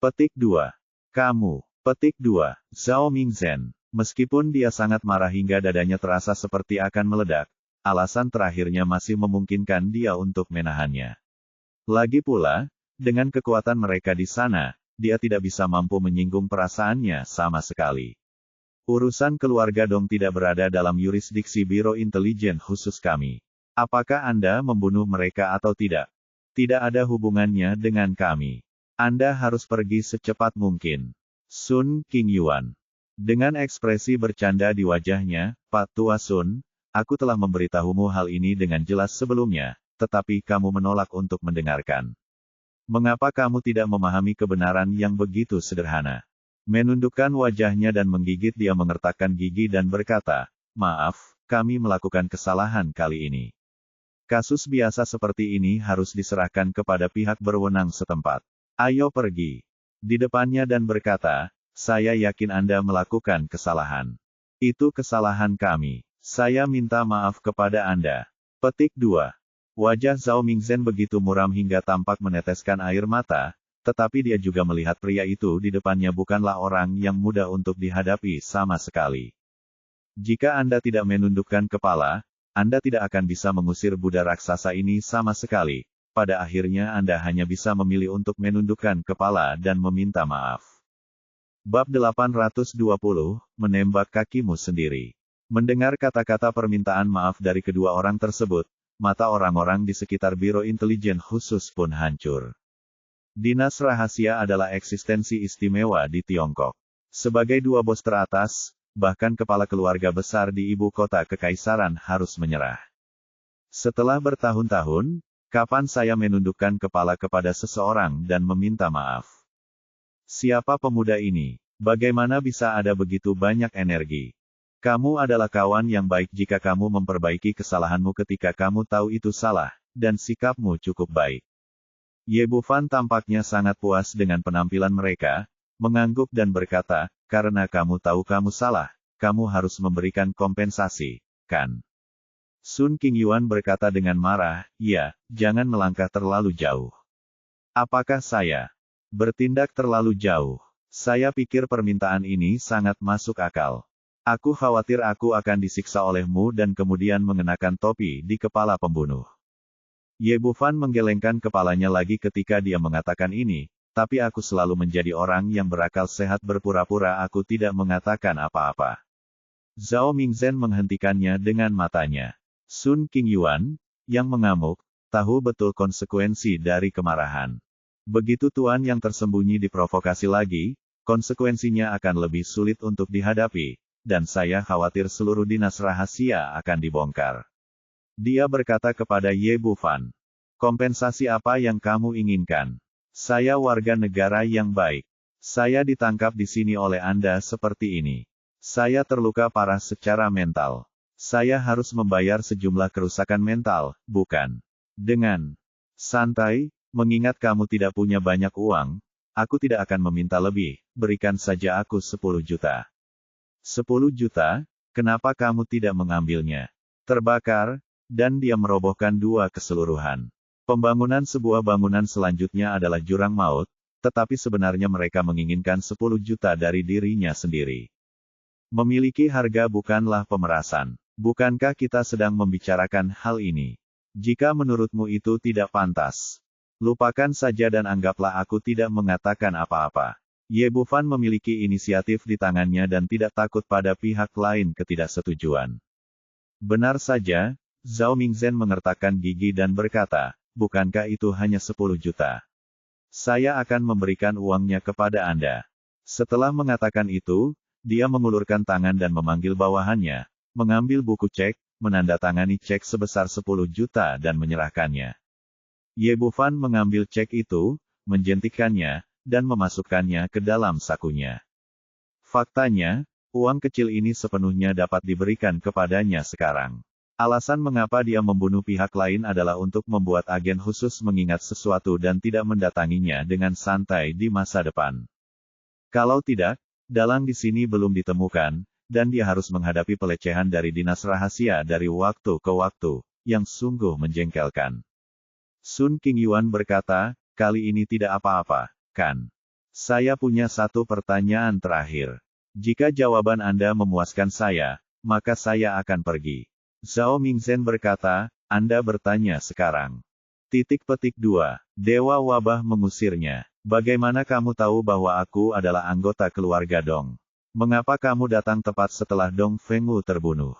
Petik 2. Kamu. Petik 2. Zhao Mingzhen. Meskipun dia sangat marah hingga dadanya terasa seperti akan meledak, alasan terakhirnya masih memungkinkan dia untuk menahannya. Lagi pula, dengan kekuatan mereka di sana, dia tidak bisa mampu menyinggung perasaannya sama sekali. Urusan keluarga Dong tidak berada dalam yurisdiksi Biro Intelijen Khusus kami. Apakah Anda membunuh mereka atau tidak? Tidak ada hubungannya dengan kami. Anda harus pergi secepat mungkin. Sun Qingyuan. Dengan ekspresi bercanda di wajahnya, Pak Tua Sun, aku telah memberitahumu hal ini dengan jelas sebelumnya, tetapi kamu menolak untuk mendengarkan. Mengapa kamu tidak memahami kebenaran yang begitu sederhana? Menundukkan wajahnya dan menggigit, dia mengertakkan gigi dan berkata, maaf, kami melakukan kesalahan kali ini. Kasus biasa seperti ini harus diserahkan kepada pihak berwenang setempat. Ayo pergi. Di depannya dan berkata, saya yakin Anda melakukan kesalahan. Itu kesalahan kami. Saya minta maaf kepada Anda. Petik 2. Wajah Zhao Mingzhen begitu muram hingga tampak meneteskan air mata, tetapi dia juga melihat pria itu di depannya bukanlah orang yang mudah untuk dihadapi sama sekali. Jika Anda tidak menundukkan kepala, Anda tidak akan bisa mengusir Buddha raksasa ini sama sekali. Pada akhirnya Anda hanya bisa memilih untuk menundukkan kepala dan meminta maaf. Bab 820, menembak kakimu sendiri. Mendengar kata-kata permintaan maaf dari kedua orang tersebut, mata orang-orang di sekitar Biro Intelijen Khusus pun hancur. Dinas rahasia adalah eksistensi istimewa di Tiongkok. Sebagai dua bos teratas, bahkan kepala keluarga besar di ibu kota kekaisaran harus menyerah. Setelah bertahun-tahun, kapan saya menundukkan kepala kepada seseorang dan meminta maaf? Siapa pemuda ini? Bagaimana bisa ada begitu banyak energi? Kamu adalah kawan yang baik jika kamu memperbaiki kesalahanmu ketika kamu tahu itu salah, dan sikapmu cukup baik. Ye Bufan tampaknya sangat puas dengan penampilan mereka, mengangguk dan berkata, karena kamu tahu kamu salah, kamu harus memberikan kompensasi, kan? Sun Qingyuan berkata dengan marah, ya, jangan melangkah terlalu jauh. Apakah saya bertindak terlalu jauh? Saya pikir permintaan ini sangat masuk akal. Aku khawatir aku akan disiksa olehmu dan kemudian mengenakan topi di kepala pembunuh. Ye Bufan menggelengkan kepalanya lagi ketika dia mengatakan ini, tapi aku selalu menjadi orang yang berakal sehat berpura-pura aku tidak mengatakan apa-apa. Zhao Mingzhen menghentikannya dengan matanya. Sun Qingyuan, yang mengamuk, tahu betul konsekuensi dari kemarahan. Begitu tuan yang tersembunyi diprovokasi lagi, konsekuensinya akan lebih sulit untuk dihadapi, dan saya khawatir seluruh dinas rahasia akan dibongkar. Dia berkata kepada Ye Bufan, kompensasi apa yang kamu inginkan? Saya warga negara yang baik. Saya ditangkap di sini oleh Anda seperti ini. Saya terluka parah secara mental. Saya harus membayar sejumlah kerusakan mental, bukan? Dengan santai, mengingat kamu tidak punya banyak uang, aku tidak akan meminta lebih, berikan saja aku 10 juta. 10 juta? Kenapa kamu tidak mengambilnya? Terbakar, dan dia merobohkan 2 keseluruhan. Pembangunan sebuah bangunan selanjutnya adalah jurang maut, tetapi sebenarnya mereka menginginkan 10 juta dari dirinya sendiri. Memiliki harga bukanlah pemerasan. Bukankah kita sedang membicarakan hal ini? Jika menurutmu itu tidak pantas, lupakan saja dan anggaplah aku tidak mengatakan apa-apa. Ye Bufan memiliki inisiatif di tangannya dan tidak takut pada pihak lain ketidaksetujuan. Benar saja, Zhao Mingzhen mengertakkan gigi dan berkata, bukankah itu hanya 10 juta? Saya akan memberikan uangnya kepada Anda. Setelah mengatakan itu, dia mengulurkan tangan dan memanggil bawahannya, mengambil buku cek, menandatangani cek sebesar 10 juta dan menyerahkannya. Ye Bufan mengambil cek itu, menjentikkannya, dan memasukkannya ke dalam sakunya. Faktanya, uang kecil ini sepenuhnya dapat diberikan kepadanya sekarang. Alasan mengapa dia membunuh pihak lain adalah untuk membuat agen khusus mengingat sesuatu dan tidak mendatanginya dengan santai di masa depan. Kalau tidak, dalang di sini belum ditemukan, dan dia harus menghadapi pelecehan dari dinas rahasia dari waktu ke waktu, yang sungguh menjengkelkan. Sun Qingyuan berkata, kali ini tidak apa-apa, kan? Saya punya satu pertanyaan terakhir. Jika jawaban Anda memuaskan saya, maka saya akan pergi. Zhao Mingzhen berkata, Anda bertanya sekarang. _2. Dewa Wabah mengusirnya. Bagaimana kamu tahu bahwa aku adalah anggota keluarga Dong? Mengapa kamu datang tepat setelah Dong Fengwu terbunuh?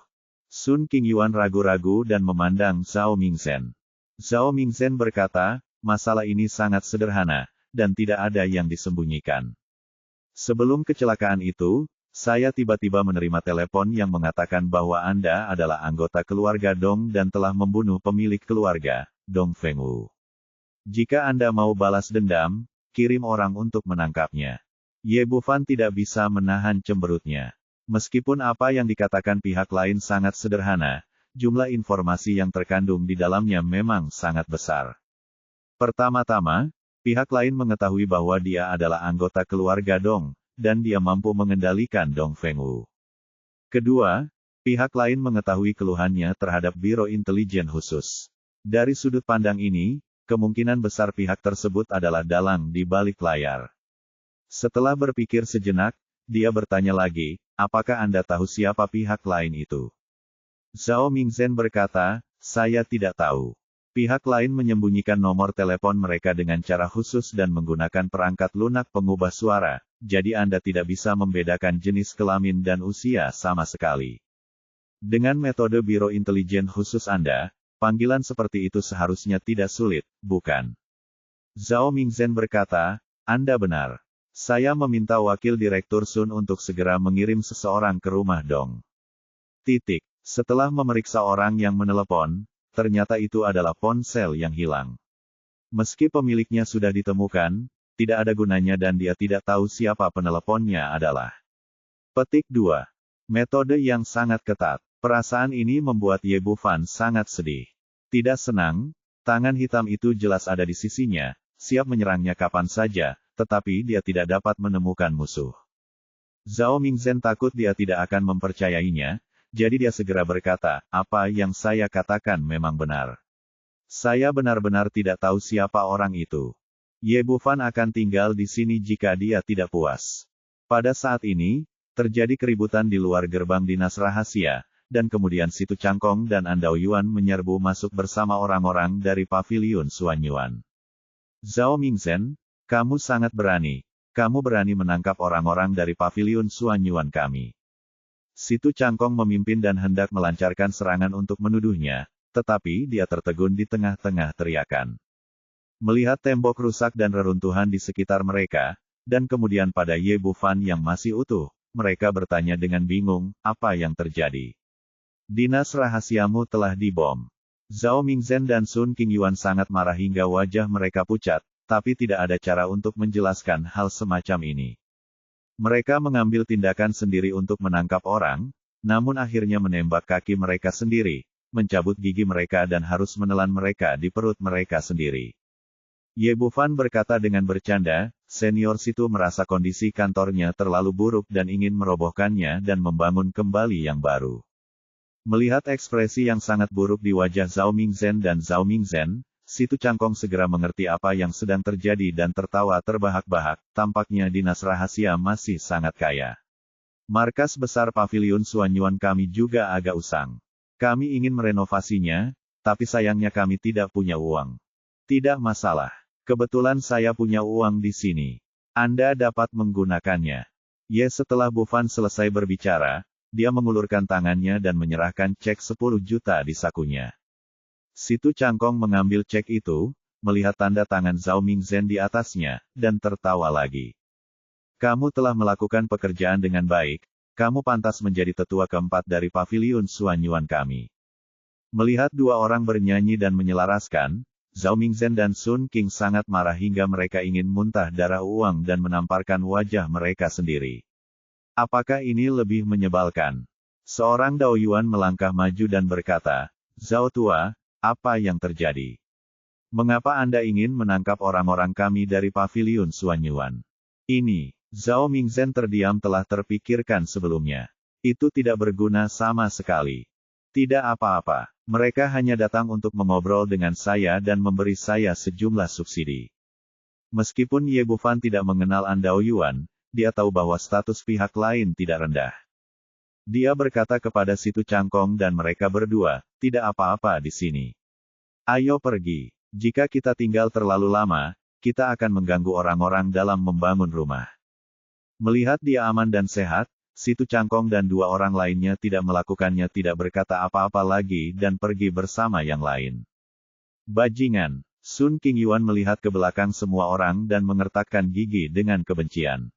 Sun Qingyuan ragu-ragu dan memandang Zhao Mingzhen. Zhao Mingzhen berkata, masalah ini sangat sederhana, dan tidak ada yang disembunyikan. Sebelum kecelakaan itu, saya tiba-tiba menerima telepon yang mengatakan bahwa Anda adalah anggota keluarga Dong dan telah membunuh pemilik keluarga, Dong Fengwu. Jika Anda mau balas dendam, kirim orang untuk menangkapnya. Ye Bufan tidak bisa menahan cemberutnya. Meskipun apa yang dikatakan pihak lain sangat sederhana, jumlah informasi yang terkandung di dalamnya memang sangat besar. Pertama-tama, pihak lain mengetahui bahwa dia adalah anggota keluarga Dong, dan dia mampu mengendalikan Dong Fengwu. Kedua, pihak lain mengetahui keluhannya terhadap Biro Intelijen Khusus. Dari sudut pandang ini, kemungkinan besar pihak tersebut adalah dalang di balik layar. Setelah berpikir sejenak, dia bertanya lagi, apakah Anda tahu siapa pihak lain itu? Zhao Mingzhen berkata, saya tidak tahu. Pihak lain menyembunyikan nomor telepon mereka dengan cara khusus dan menggunakan perangkat lunak pengubah suara, jadi Anda tidak bisa membedakan jenis kelamin dan usia sama sekali. Dengan metode Biro Intelijen Khusus Anda, panggilan seperti itu seharusnya tidak sulit, bukan? Zhao Mingzhen berkata, Anda benar. Saya meminta wakil direktur Sun untuk segera mengirim seseorang ke rumah Dong. Setelah memeriksa orang yang menelepon, ternyata itu adalah ponsel yang hilang. Meski pemiliknya sudah ditemukan, tidak ada gunanya dan dia tidak tahu siapa peneleponnya adalah. 2. Metode yang sangat ketat. Perasaan ini membuat Ye Bufan sangat sedih. Tidak senang, tangan hitam itu jelas ada di sisinya, siap menyerangnya kapan saja, tetapi dia tidak dapat menemukan musuh. Zhao Mingzhen takut dia tidak akan mempercayainya, jadi dia segera berkata, apa yang saya katakan memang benar. Saya benar-benar tidak tahu siapa orang itu. Ye Bufan akan tinggal di sini jika dia tidak puas. Pada saat ini, Terjadi keributan di luar gerbang dinas rahasia, dan kemudian Situ Cangkong dan Andao Yuan menyerbu masuk bersama orang-orang dari paviliun Suanyuan. Zhao Mingzhen, kamu sangat berani. Kamu berani menangkap orang-orang dari paviliun Suanyuan kami. Situ Cangkong memimpin dan hendak melancarkan serangan untuk menuduhnya, tetapi dia tertegun di tengah-tengah teriakan. Melihat tembok rusak dan reruntuhan di sekitar mereka, dan kemudian pada Ye Bufan yang masih utuh, mereka bertanya dengan bingung, apa yang terjadi? Dinas rahasiamu telah dibom. Zhao Mingzhen dan Sun Qingyuan sangat marah hingga wajah mereka pucat, tapi tidak ada cara untuk menjelaskan hal semacam ini. Mereka mengambil tindakan sendiri untuk menangkap orang, namun akhirnya menembak kaki mereka sendiri, mencabut gigi mereka dan harus menelan mereka di perut mereka sendiri. Ye Bufan berkata dengan bercanda, senior Situ merasa kondisi kantornya terlalu buruk dan ingin merobohkannya dan membangun kembali yang baru. Melihat ekspresi yang sangat buruk di wajah Zhao Mingzhen dan Zhao Mingzhen, Situ Cangkong segera mengerti apa yang sedang terjadi dan tertawa terbahak-bahak, tampaknya dinas rahasia masih sangat kaya. Markas besar paviliun Suanyuan kami juga agak usang. Kami ingin merenovasinya, tapi sayangnya kami tidak punya uang. Tidak masalah. Kebetulan saya punya uang di sini. Anda dapat menggunakannya. Ye setelah Bufan selesai berbicara, dia mengulurkan tangannya dan menyerahkan cek 10 juta di sakunya. Situ Cangkong mengambil cek itu, melihat tanda tangan Zhao Mingzhen di atasnya, dan tertawa lagi. Kamu telah melakukan pekerjaan dengan baik, kamu pantas menjadi tetua keempat dari paviliun Suanyuan kami. Melihat dua orang bernyanyi dan menyelaraskan, Zhao Mingzhen dan Sun Qing sangat marah hingga mereka ingin muntah darah uang dan menamparkan wajah mereka sendiri. Apakah ini lebih menyebalkan? Seorang Dao Yuan melangkah maju dan berkata, Zhao Tua, apa yang terjadi? Mengapa Anda ingin menangkap orang-orang kami dari paviliun Suanyuan? Ini, Zhao Mingzhen terdiam telah terpikirkan sebelumnya. Itu tidak berguna sama sekali. Tidak apa-apa, mereka hanya datang untuk mengobrol dengan saya dan memberi saya sejumlah subsidi. Meskipun Ye Bufan tidak mengenal Andao Yuan, dia tahu bahwa status pihak lain tidak rendah. Dia berkata kepada Situ Cangkong dan mereka berdua, tidak apa-apa di sini. Ayo pergi. Jika kita tinggal terlalu lama, kita akan mengganggu orang-orang dalam membangun rumah. Melihat dia aman dan sehat, Situ Cangkong dan dua orang lainnya tidak melakukannya, tidak berkata apa-apa lagi dan pergi bersama yang lain. Bajingan. Sun Qingyuan melihat ke belakang semua orang dan mengertakkan gigi dengan kebencian.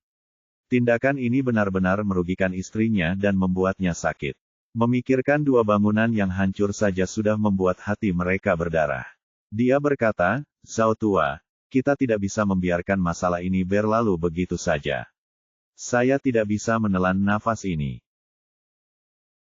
Tindakan ini benar-benar merugikan istrinya dan membuatnya sakit. Memikirkan dua bangunan yang hancur saja sudah membuat hati mereka berdarah. Dia berkata, Zhao Tua, kita tidak bisa membiarkan masalah ini berlalu begitu saja. Saya tidak bisa menelan nafas ini.